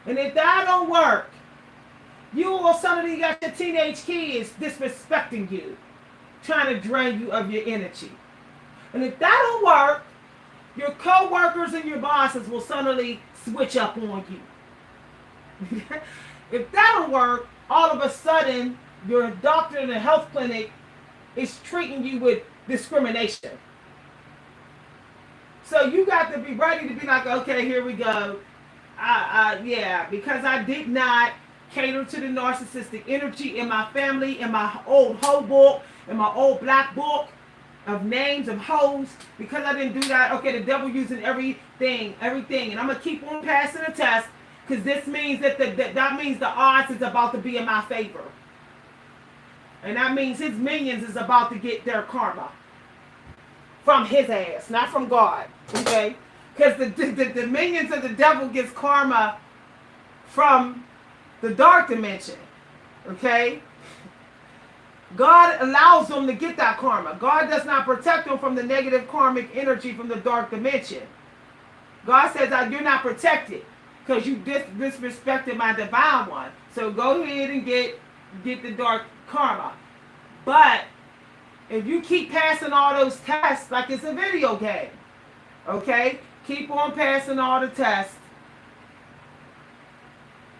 And if that don't work, you or somebody got your teenage kids disrespecting you, trying to drain you of your energy. And if that don't work, your co-workers and your bosses will suddenly switch up on you. If that don't work, all of a sudden, your doctor in the health clinic is treating you with discrimination. So you got to be ready to be like, okay, here we go. Yeah, because I did not cater to the narcissistic energy in my family, in my old hoe book, in my old black book of names of hoes. Because I didn't do that, okay, the devil using everything. And I'm going to keep on passing the test because this means that that means the odds is about to be in my favor. And that means his minions is about to get their karma from his ass, not from God, okay? Because the minions of the devil gets karma from the dark dimension, okay? God allows them to get that karma. God does not protect them from the negative karmic energy from the dark dimension. God says that you're not protected because you disrespected my divine one. So go ahead and get the dark karma. But if you keep passing all those tests like it's a video game, okay? Keep on passing all the tests.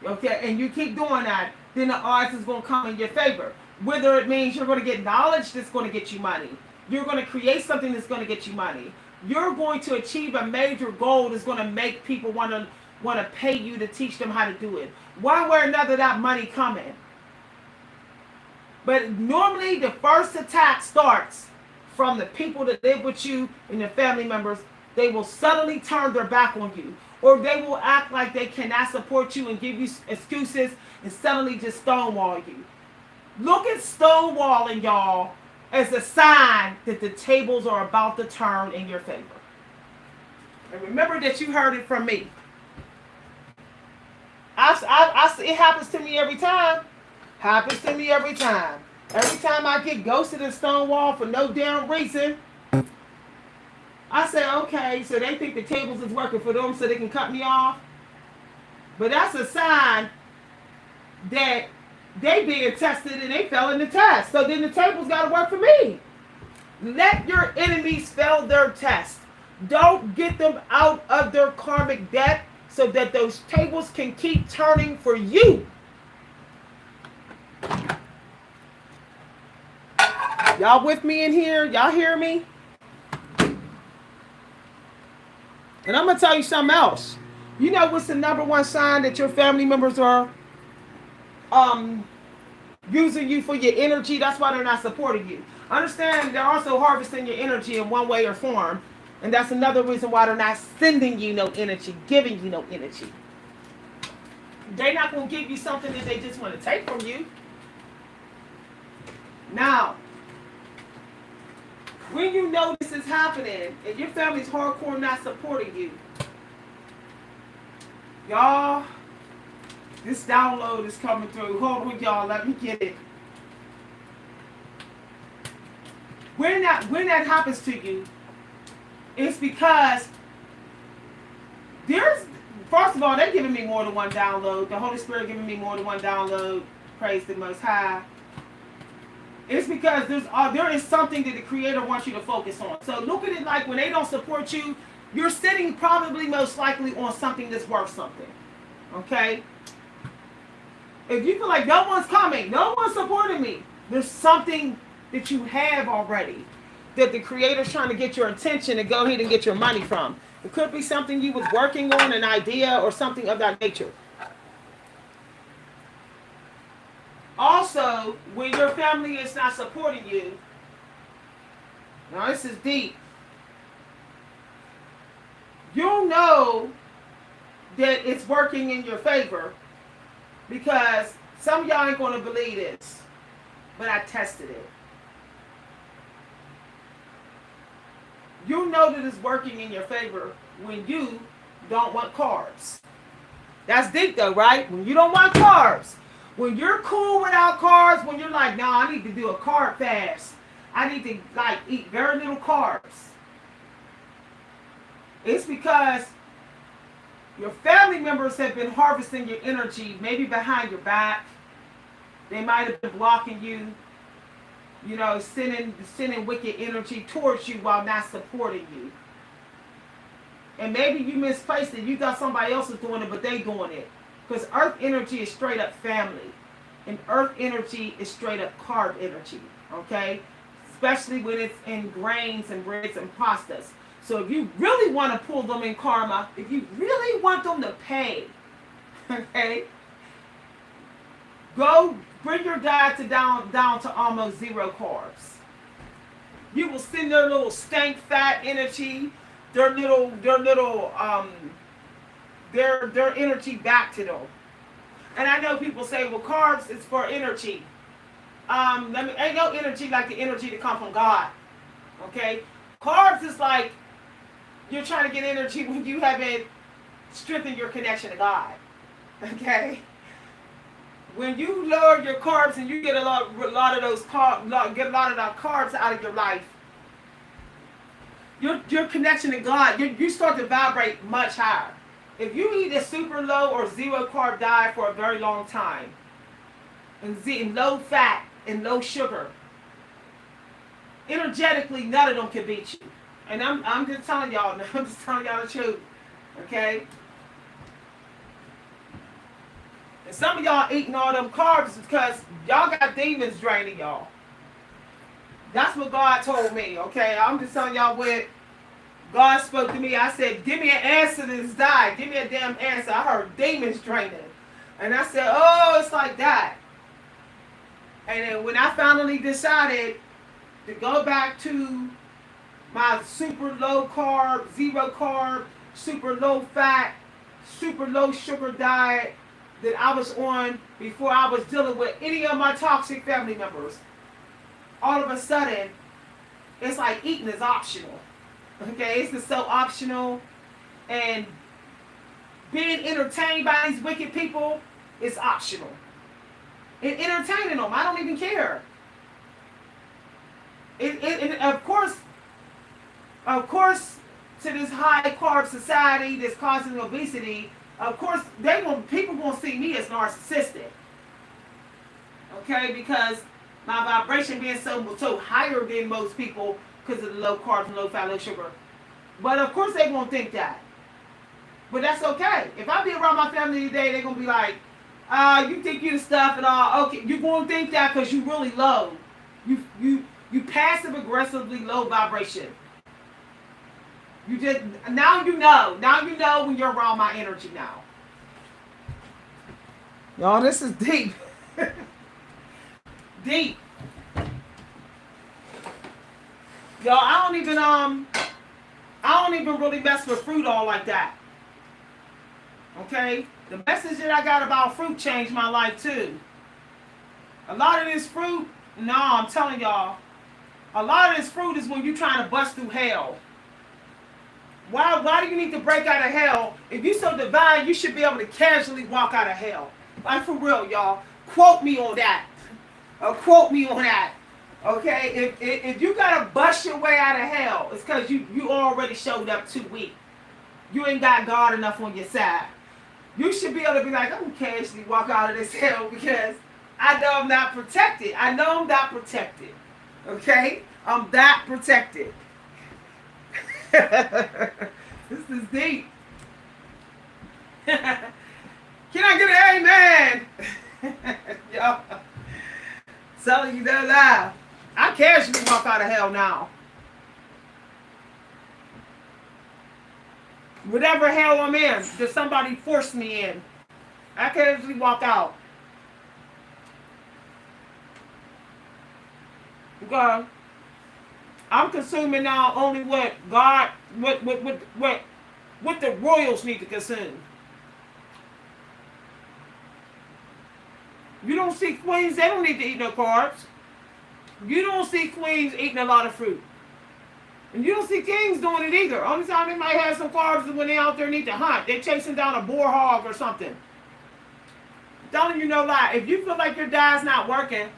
Okay, and you keep doing that, then the odds is going to come in your favor. Whether it means you're going to get knowledge that's going to get you money. You're going to create something that's going to get you money. You're going to achieve a major goal that's going to make people want to pay you to teach them how to do it. One way or another, that money coming. But normally the first attack starts from the people that live with you and your family members. They will suddenly turn their back on you. Or they will act like they cannot support you and give you excuses and suddenly just stonewall you. Look at stonewalling, y'all, as a sign that the tables are about to turn in your favor. And remember that you heard it from me. It happens to me every time. Happens to me every time. Every time I get ghosted and stonewalled for no damn reason, I say, okay, so they think the tables is working for them so they can cut me off. But that's a sign that they being tested and they fell in the test. So then the tables got to work for me. Let your enemies fail their test. Don't get them out of their karmic debt so that those tables can keep turning for you. Y'all with me in here? Y'all hear me? And I'm going to tell you something else. You know what's the number one sign that your family members are using you for your energy? That's why they're not supporting you. Understand they're also harvesting your energy in one way or form. And that's another reason why they're not sending you no energy, giving you no energy. They're not going to give you something that they just want to take from you. Now, when you know this is happening and your family's hardcore not supporting you, y'all, this download is coming through. Hold on, y'all. Let me get it. When that happens to you, it's because first of all, they're giving me more than one download. The Holy Spirit giving me more than one download. Praise the Most High. It's because there is something that the Creator wants you to focus on. So look at it like when they don't support you, you're sitting probably most likely on something that's worth something. Okay? If you feel like no one's coming, no one's supporting me, there's something that you have already that the Creator's trying to get your attention to go ahead and get your money from. It could be something you was working on, an idea, or something of that nature. Also, when your family is not supporting you, now this is deep, you'll know that it's working in your favor because some of y'all ain't going to believe this, but I tested it. You'll know that it's working in your favor when you don't want carbs. That's deep though, right? When you don't want carbs. When you're cool without carbs, when you're like, nah, I need to do a carb fast. I need to like eat very little carbs. It's because your family members have been harvesting your energy, maybe behind your back. They might have been blocking you, you know, sending wicked energy towards you while not supporting you. And maybe you misplaced it. You thought somebody else was doing it, but they doing it. Because earth energy is straight up family. And earth energy is straight up carb energy. Okay? Especially when it's in grains and breads and pastas. So if you really want to pull them in karma, if you really want them to pay, okay, go bring your diet to down to almost zero carbs. You will send their little stank fat energy, their energy back to them. And I know people say, well, carbs is for energy. Ain't no energy like the energy that come from God. Okay? Carbs is like you're trying to get energy when you haven't strengthened your connection to God. Okay? When you lower your carbs and you get a lot of those carbs out of your life, your connection to God, you start to vibrate much higher. If you eat a super low or zero carb diet for a very long time, and low fat and low sugar, energetically none of them can beat you. And I'm just telling y'all, I'm just telling y'all the truth. Okay? And some of y'all eating all them carbs because y'all got demons draining y'all. That's what God told me, okay? I'm just telling y'all what God spoke to me. I said, give me an answer to this diet. Give me a damn answer. I heard demons draining. And I said, oh, it's like that. And then when I finally decided to go back to my super low carb, zero carb, super low fat, super low sugar diet that I was on before I was dealing with any of my toxic family members, all of a sudden, it's like eating is optional. Okay, it's just so optional. And being entertained by these wicked people is optional. And entertaining them, I don't even care. Of course, to this high carb society that's causing obesity, of course, people won't see me as narcissistic. Okay, because my vibration being so higher than most people because of the low carbs and low fat, low sugar. But of course they won't think that. But that's okay. If I be around my family today, they're gonna be like, you think you the stuff and all. Okay, you're gonna think that because you really low. You passive aggressively low vibration. You just now you know. Now you know when you're around my energy now. Y'all, this is deep. Deep. Y'all, I don't even really mess with fruit all like that. Okay? The message that I got about fruit changed my life too. A lot of this fruit, no, I'm telling y'all, a lot of this fruit is when you're trying to bust through hell. Why do you need to break out of hell? If you're so divine, you should be able to casually walk out of hell. Like for real, y'all. Quote me on that. Quote me on that. Okay? If you gotta bust your way out of hell, it's because you already showed up too weak. You ain't got God enough on your side. You should be able to be like, I'm gonna casually walk out of this hell because I know I'm not protected. I know I'm not protected. Okay? I'm that protected. This is deep. Can I get an amen? Yo, telling you that lie. I casually walk out of hell now. Whatever hell I'm in, that somebody forced me in, I casually walk out. Because I'm consuming now only what God, what the royals need to consume. You don't see queens, they don't need to eat no carbs. You don't see queens eating a lot of fruit. And you don't see kings doing it either. Only time they might have some carbs is when they out there need to hunt. They're chasing down a boar hog or something. I'm telling you no lie. If you feel like your diet's not working,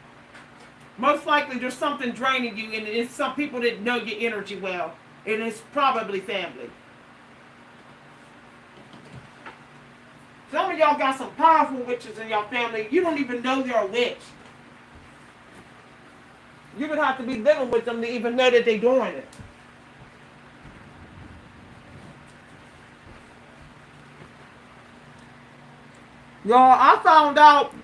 most likely there's something draining you, and it's some people that know your energy well. And it's probably family. Some of y'all got some powerful witches in your family. You don't even know they're a witch. You would have to be living with them to even know that they're doing it. Y'all, I found out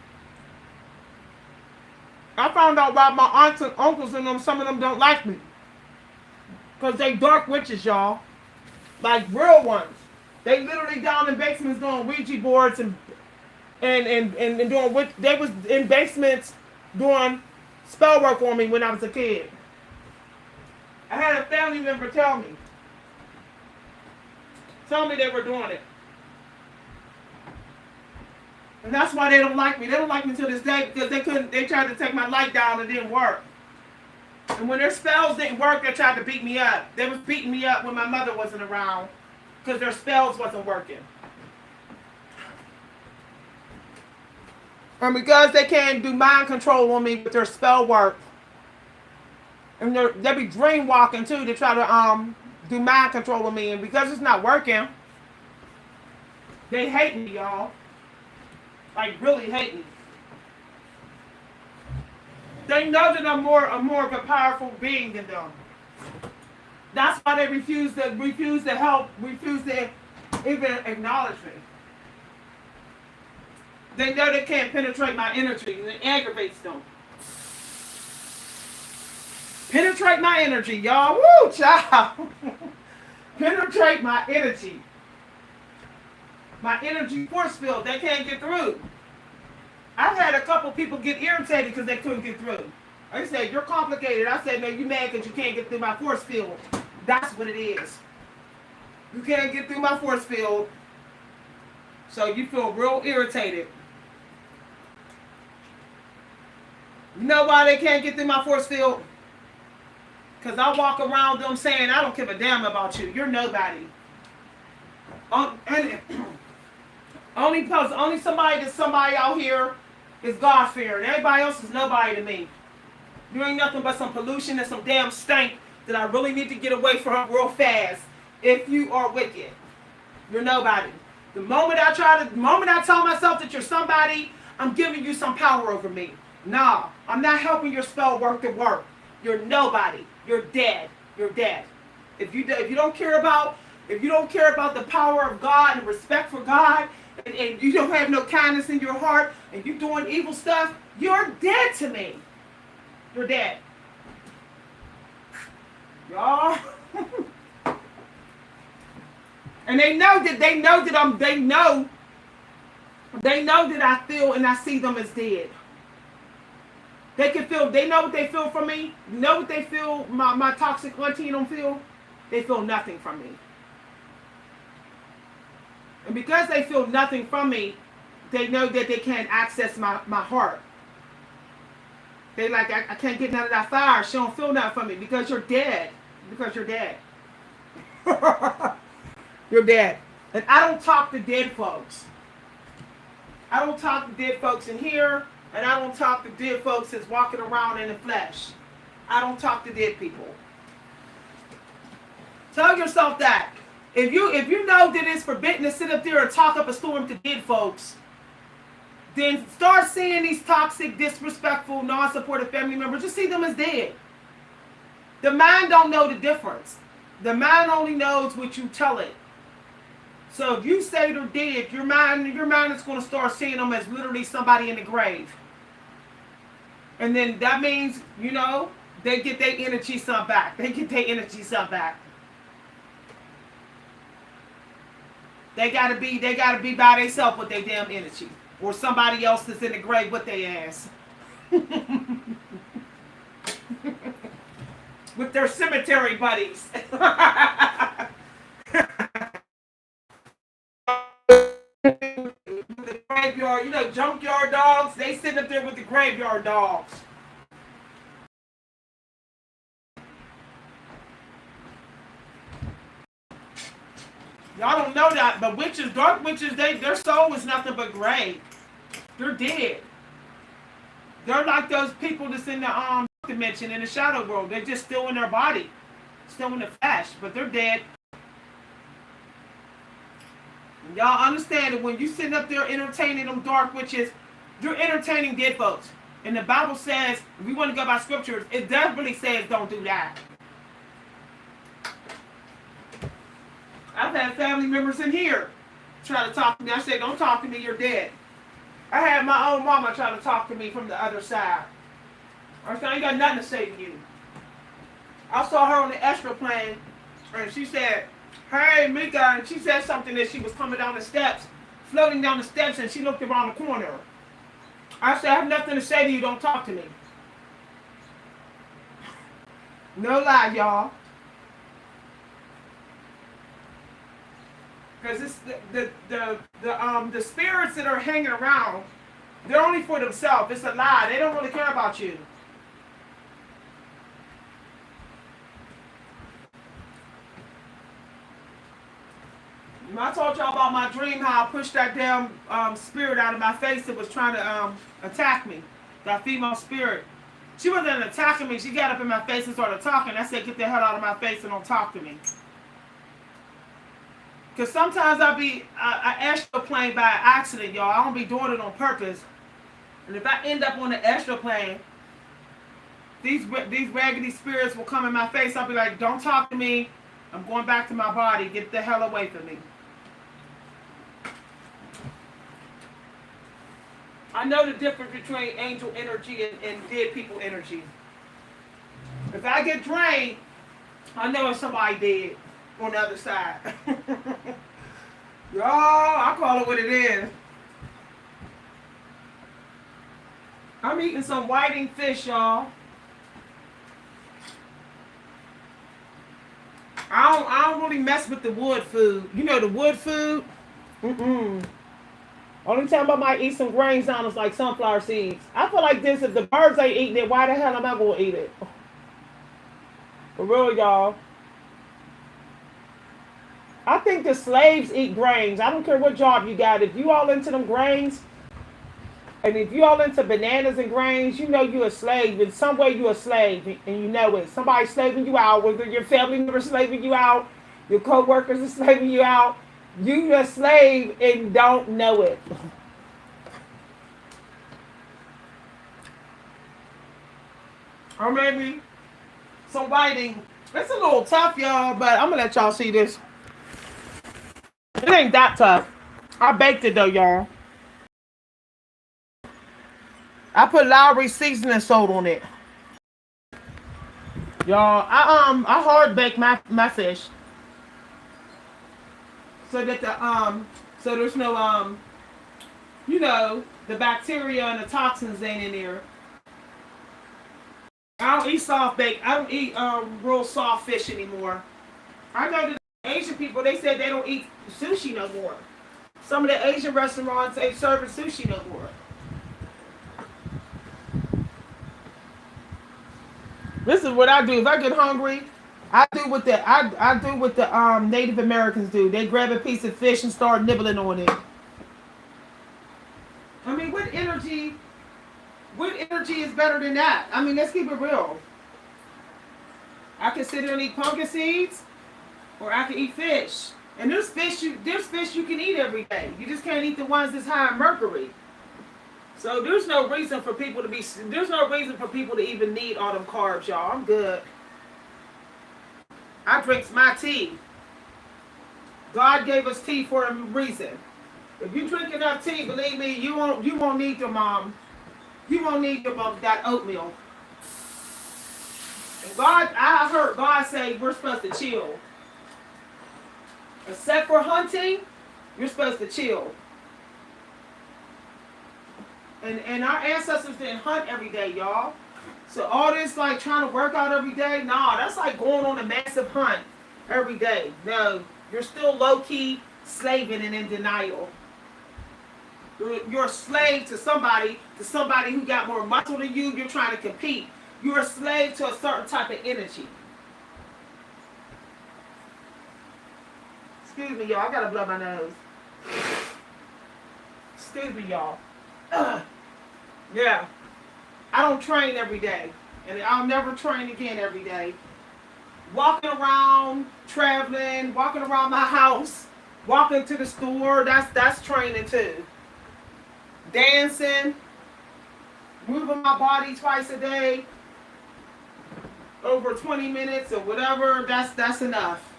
about my aunts and uncles and them. Some of them don't like me. Because they dark witches, y'all. Like real ones. They literally down in basements doing Ouija boards and doing, they was in basements doing spell work on me when I was a kid. I had a family member tell me they were doing it. And that's why they don't like me. They don't like me to this day because they tried to take my light down and it didn't work. And when their spells didn't work, they tried to beat me up. They was beating me up when my mother wasn't around because their spells wasn't working. And because they can't do mind control on me with their spell work, and they be dream walking too to try to do mind control on me, and because it's not working, they hate me, y'all. Like really hate me. They know that I'm more of a powerful being than them. That's why they refuse to help, refuse to even acknowledge me. They know they can't penetrate my energy, and it aggravates them. Penetrate my energy, y'all. Woo, child. Penetrate my energy. My energy force field, they can't get through. I've had a couple people get irritated because they couldn't get through. They said, you're complicated. I said, no, you mad because you can't get through my force field. That's what it is. You can't get through my force field, so you feel real irritated. You know why they can't get through my force field? Because I walk around them saying, I don't give a damn about you. You're nobody. Only somebody out here is God-fearing. Everybody else is nobody to me. You ain't nothing but some pollution and some damn stank that I really need to get away from real fast. If you are wicked, you're nobody. The moment I tell myself that you're somebody, I'm giving you some power over me. No, I'm not helping your spell work to work. You're nobody. You're dead. You're dead. If you don't care about the power of God and respect for God, and you don't have no kindness in your heart, and you doing evil stuff, you're dead to me. You're dead. Y'all. And they know that I feel and I see them as dead. They can feel, they know what they feel from me. You know what they feel, my toxic auntie don't feel? They feel nothing from me. And because they feel nothing from me, they know that they can't access my heart. They like, I can't get none of that fire. She don't feel nothing from me because you're dead. Because you're dead. You're dead. And I don't talk to dead folks. I don't talk to dead folks in here, and I don't talk to dead folks that's walking around in the flesh. I don't talk to dead people. Tell yourself that. If you know that it's forbidden to sit up there and talk up a storm to dead folks, then start seeing these toxic, disrespectful, non-supportive family members. Just see them as dead. The mind don't know the difference. The mind only knows what you tell it. So if you say they're dead, your mind is going to start seeing them as literally somebody in the grave. And then that means, they get their energy some back. They get their energy some back. They gotta be by themselves with their damn energy. Or somebody else that's in the grave with their ass. With their cemetery buddies. The graveyard, junkyard dogs, they sit up there with the graveyard dogs. Y'all don't know that, but witches, dark witches, their soul is nothing but grave. They're dead. They're like those people that's in the dimension, in the shadow world. They're just still in their body, still in the flesh, but they're dead. And y'all understand that when you sitting up there entertaining them dark witches, you're entertaining dead folks. And the Bible says, if we want to go by scriptures, it definitely says don't do that. I've had family members in here try to talk to me. I say, don't talk to me, you're dead. I had my own mama try to talk to me from the other side. I said, I ain't got nothing to say to you. I saw her on the astral plane, and she said, hey, Mika, and she said something that she was coming down the steps, floating down the steps, and she looked around the corner. I said, I have nothing to say to you, don't talk to me. No lie, y'all. Because it's the spirits that are hanging around, they're only for themselves. It's a lie. They don't really care about you. I told y'all about my dream, how I pushed that damn spirit out of my face that was trying to attack me. That female spirit. She wasn't attacking me. She got up in my face and started talking. I said, get the hell out of my face and don't talk to me. Because sometimes I astral plane by accident, y'all. I don't be doing it on purpose. And if I end up on the astral plane, these raggedy spirits will come in my face. I'll be like, don't talk to me. I'm going back to my body. Get the hell away from me. I know the difference between angel energy and dead people energy. If I get drained, I know it's somebody dead on the other side. Y'all, I call it what it is. I'm eating some whiting fish, y'all. I don't really mess with the wood food. You know the wood food? Only time I might eat some grains on is like sunflower seeds. I feel like this, if the birds ain't eating it, why the hell am I going to eat it? For real, y'all. I think the slaves eat grains. I don't care what job you got. If you all into them grains, and if you all into bananas and grains, you know you a slave. In some way you a slave, and you know it. Somebody's slaving you out, whether your family member slaving you out, your co-workers are slaving you out. You a slave and don't know it. or maybe some whiting. It's a little tough, y'all, but I'm gonna let y'all see this. It ain't that tough. I baked it though, y'all. I put Lowry seasoning salt on it. Y'all, I hard bake my fish so that so there's no the bacteria and the toxins ain't in there. I don't eat soft bake. I don't eat real soft fish anymore. I know the Asian people, they said they don't eat sushi no more. Some of the Asian restaurants ain't serving sushi no more. This is what I do. If I get hungry, I do what the Native Americans do. They grab a piece of fish and start nibbling on it. I mean, what energy is better than that? I mean, let's keep it real. I can sit there and eat pumpkin seeds, or I can eat fish. And there's fish you can eat every day. You just can't eat the ones that's high in mercury. So there's no reason for people to even need all them carbs, y'all. I'm good. I drink my tea. God gave us tea for a reason. If you drink enough tea, believe me, you won't need that oatmeal. And I heard God say we're supposed to chill. Except for hunting, you're supposed to chill. And our ancestors didn't hunt every day, y'all. So all this like trying to work out every day, nah, that's like going on a massive hunt every day. No, you're still low-key slaving and in denial. You're a slave to somebody who got more muscle than you. You're trying to compete. You're a slave to a certain type of energy. Excuse me, y'all. I gotta blow my nose. Excuse me, y'all. Yeah. I don't train every day. And I'll never train again every day. Walking around, traveling, walking around my house, walking to the store, that's training too. Dancing, moving my body twice a day, over 20 minutes or whatever, that's enough.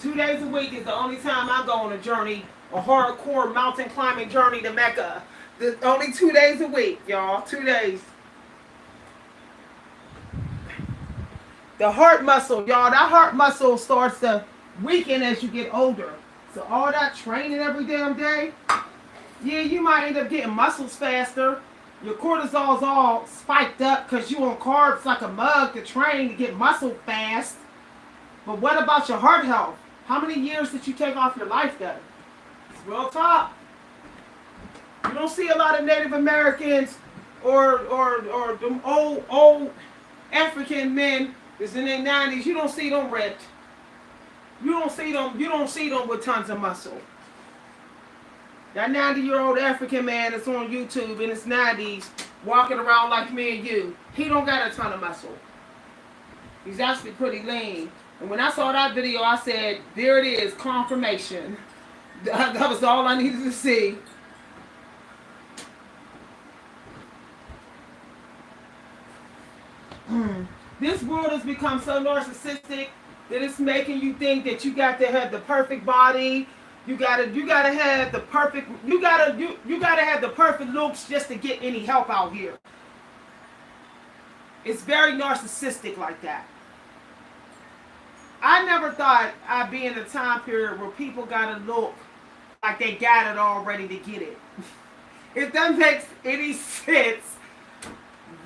2 days a week is the only time I go on a journey, a hardcore mountain climbing journey to Mecca. Only 2 days a week, y'all. 2 days. The heart muscle, y'all. That heart muscle starts to weaken as you get older. So all that training every damn day, yeah, you might end up getting muscles faster. Your cortisol's all spiked up because you on carbs like a mug to train to get muscle fast. But what about your heart health? How many years did you take off your life though? It's real talk. You don't see a lot of Native Americans or them old African men that's in their 90s. You don't see them ripped. You don't see them with tons of muscle. That 90-year-old African man that's on YouTube in his 90s walking around like me and you, he don't got a ton of muscle. He's actually pretty lean. And when I saw that video, I said, there it is, confirmation. That was all I needed to see. This world has become so narcissistic that it's making you think that you got to have the perfect body. You gotta have the perfect. You gotta have the perfect looks just to get any help out here. It's very narcissistic like that. I never thought I'd be in a time period where people gotta look like they got it all ready to get it. If that makes any sense.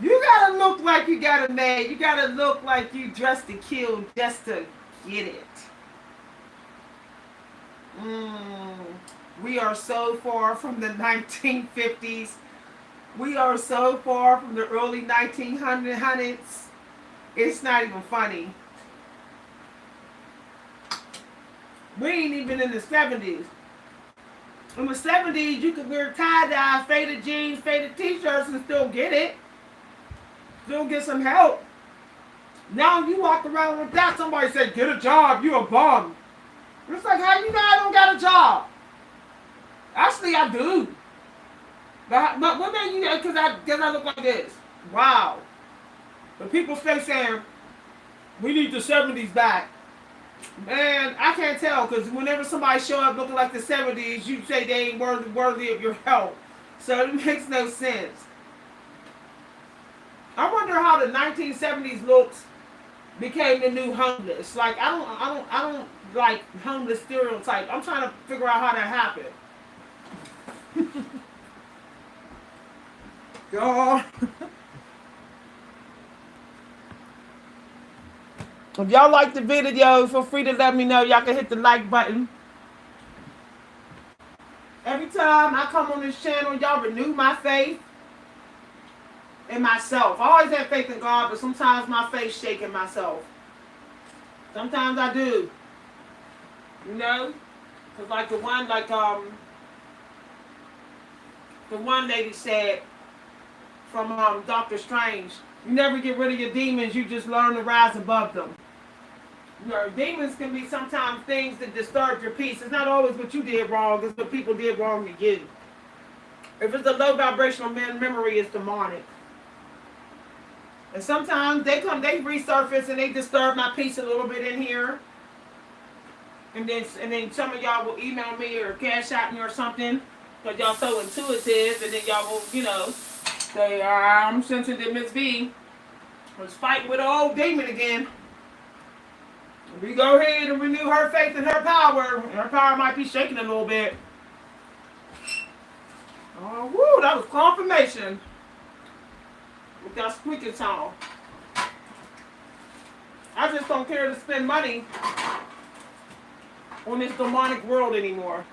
You gotta look like you got it made. You gotta look like you dressed to kill just to get it. We are so far from the 1950s. We are so far from the early 1900s. It's not even funny. We ain't even in the 70s. In the 70s, you could wear tie-dye, faded jeans, faded t-shirts and still get it. Still get some help. Now you walk around with that, somebody said, get a job, you a bum. It's like, how you know I don't got a job? Actually, I do. But what made you, because I look like this? Wow. But people stay saying, we need the 70s back. Man, I can't tell, because whenever somebody show up looking like the 70s, you say they ain't worthy of your help. So it makes no sense. I wonder how the 1970s looks became the new homeless. Like I don't like homeless stereotype. I'm trying to figure out how that happened. Y'all. If y'all like the video, feel free to let me know. Y'all can hit the like button. Every time I come on this channel, y'all renew my faith in myself. I always have faith in God, but sometimes my faith shaking myself. Sometimes I do. You know? Because like the one lady said from Doctor Strange, you never get rid of your demons, you just learn to rise above them. You know, demons can be sometimes things that disturb your peace. It's not always what you did wrong, it's what people did wrong to you. If it's a low vibrational memory, it's demonic. And sometimes they resurface and they disturb my peace a little bit in here. And then some of y'all will email me or cash out me or something, because y'all so intuitive, and then y'all will, you know, say, I'm sensing that Miss V was fighting with an old demon again. We go ahead and renew her faith in her power. Her power might be shaking a little bit. Oh, woo, that was confirmation. With that squeaky tone. I just don't care to spend money on this demonic world anymore.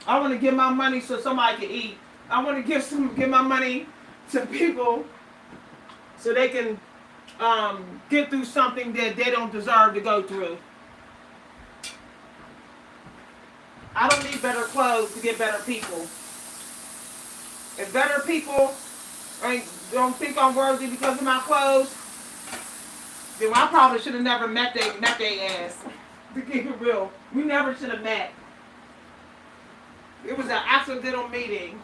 I want to give my money so somebody can eat. I want to give my money to people so they can get through something that they don't deserve to go through. I don't need better clothes to get better people. If better people don't think I'm worthy because of my clothes, then I probably should have never met their ass. To keep it real, we never should have met. It was an accidental meeting.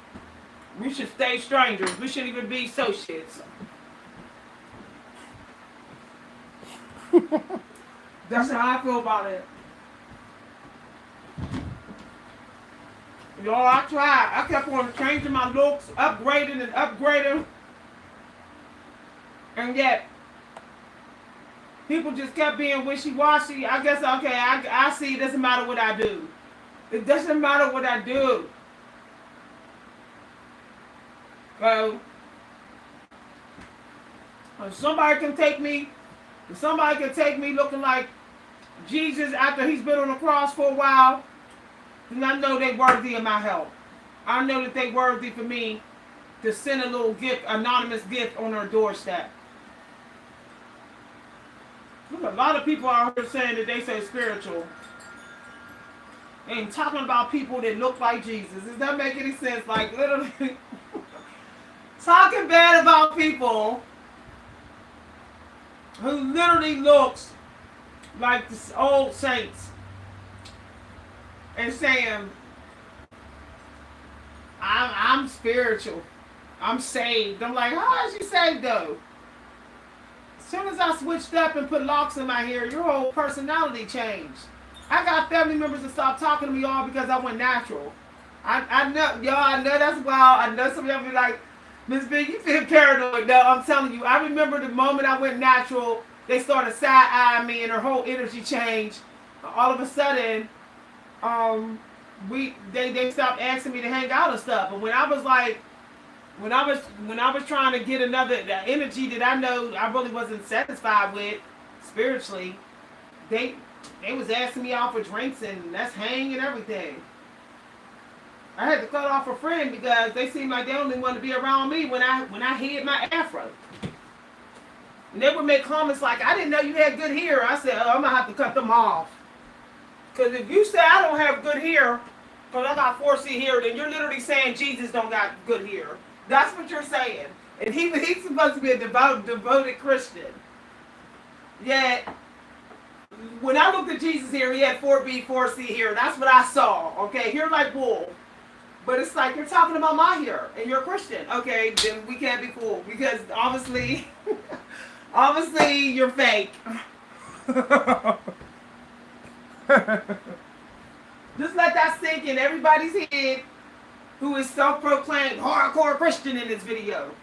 We should stay strangers. We shouldn't even be associates. That's how I feel about it. Y'all, I tried. I kept on changing my looks, upgrading and upgrading. And yet, people just kept being wishy-washy. I guess, okay, I see it doesn't matter what I do. It doesn't matter what I do. So, if somebody can take me looking like Jesus after he's been on the cross for a while, then I know they're worthy of my help. I know that they're worthy for me to send a little gift, anonymous gift on their doorstep. There's a lot of people out here saying that they say spiritual. And talking about people that look like Jesus. Does that make any sense? Like literally talking bad about people who literally looks like the old saints. And saying, I'm spiritual. I'm saved. I'm like, how is you saved though? As soon as I switched up and put locks in my hair, your whole personality changed. I got family members that stopped talking to me all because I went natural. I know, y'all, I know that's wild. I know some of y'all be like, Miss B, you feel paranoid. No, I'm telling you, I remember the moment I went natural, they started side-eyeing me and her whole energy changed. All of a sudden, they stopped asking me to hang out and stuff. And when I was like, when I was trying to get another energy that I know I really wasn't satisfied with spiritually, they was asking me out for drinks and let's hang and everything. I had to cut off a friend because they seemed like they only wanted to be around me when I hid my afro. And they would make comments like, I didn't know you had good hair. I said, I'm gonna have to cut them off. Because if you say I don't have good hair, because I got 4C hair, then you're literally saying Jesus don't got good hair. That's what you're saying. And he's supposed to be a devoted Christian. Yet, when I looked at Jesus here, he had 4B, 4C hair. That's what I saw. Okay, hair like wool. But it's like, you're talking about my hair, and you're a Christian. Okay, then we can't be fooled. Because obviously, Obviously, you're fake. Just let that sink in everybody's head who is self-proclaimed hardcore Christian in this video.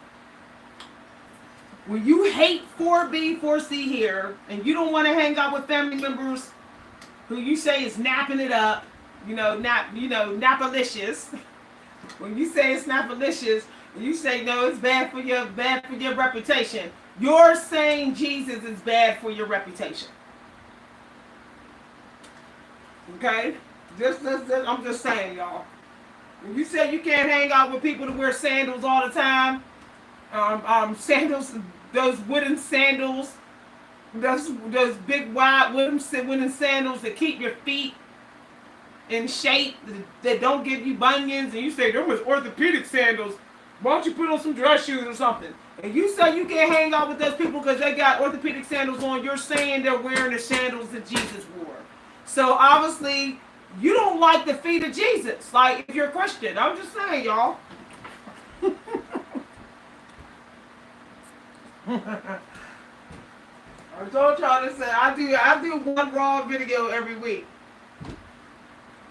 When you hate 4B, 4C here, and you don't want to hang out with family members who you say is napping it up, napalicious. When you say it's napalicious, you say no, it's bad for your reputation. You're saying Jesus is bad for your reputation. Okay? I'm just saying, y'all. When you say you can't hang out with people that wear sandals all the time, sandals, those wooden sandals, those big wide wooden sandals that keep your feet in shape, that don't give you bunions, and you say them was orthopedic sandals. Why don't you put on some dress shoes or something? And you say you can't hang out with those people because they got orthopedic sandals on. You're saying they're wearing the sandals that Jesus wore. So obviously, you don't like the feet of Jesus. Like, if you're a Christian. I'm just saying, y'all. I told y'all to say I do one raw video every week.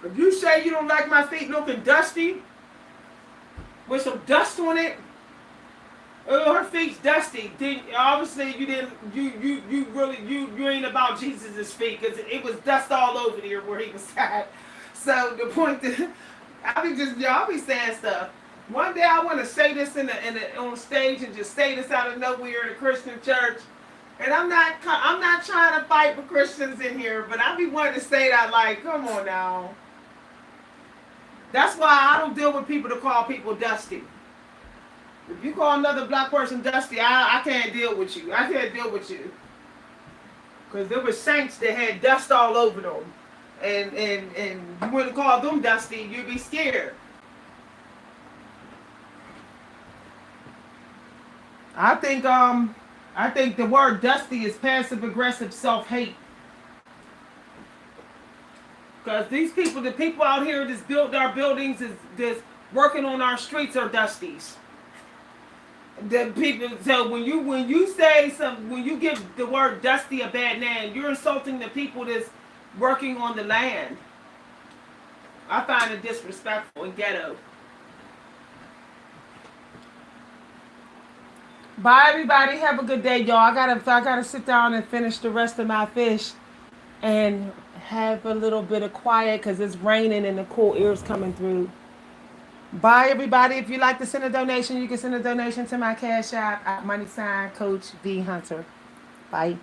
If you say you don't like my feet looking dusty, with some dust on it, oh, her feet's dusty, then obviously you ain't about Jesus' feet, because it was dust all over there where he was at. So the point that y'all be saying stuff. One day I want to say this on stage and just say this out of nowhere in a Christian church. And I'm not trying to fight for Christians in here, but I be wanting to say that, like, come on now. That's why I don't deal with people that call people dusty. If you call another black person dusty, I can't deal with you. I can't deal with you. Because there were saints that had dust all over them. And you wouldn't call them dusty, you'd be scared. I think the word dusty is passive aggressive self-hate. Because these people, the people out here that's built our buildings, that's working on our streets are dusties. The people. So when you give the word dusty a bad name, you're insulting the people that's working on the land. I find it disrespectful and ghetto. Bye, everybody. Have a good day, y'all. I gotta sit down and finish the rest of my fish, and have a little bit of quiet because it's raining and the cool air's coming through. Bye, everybody. If you'd like to send a donation, you can send a donation to my Cash App at @ Coach V Hunter. Bye.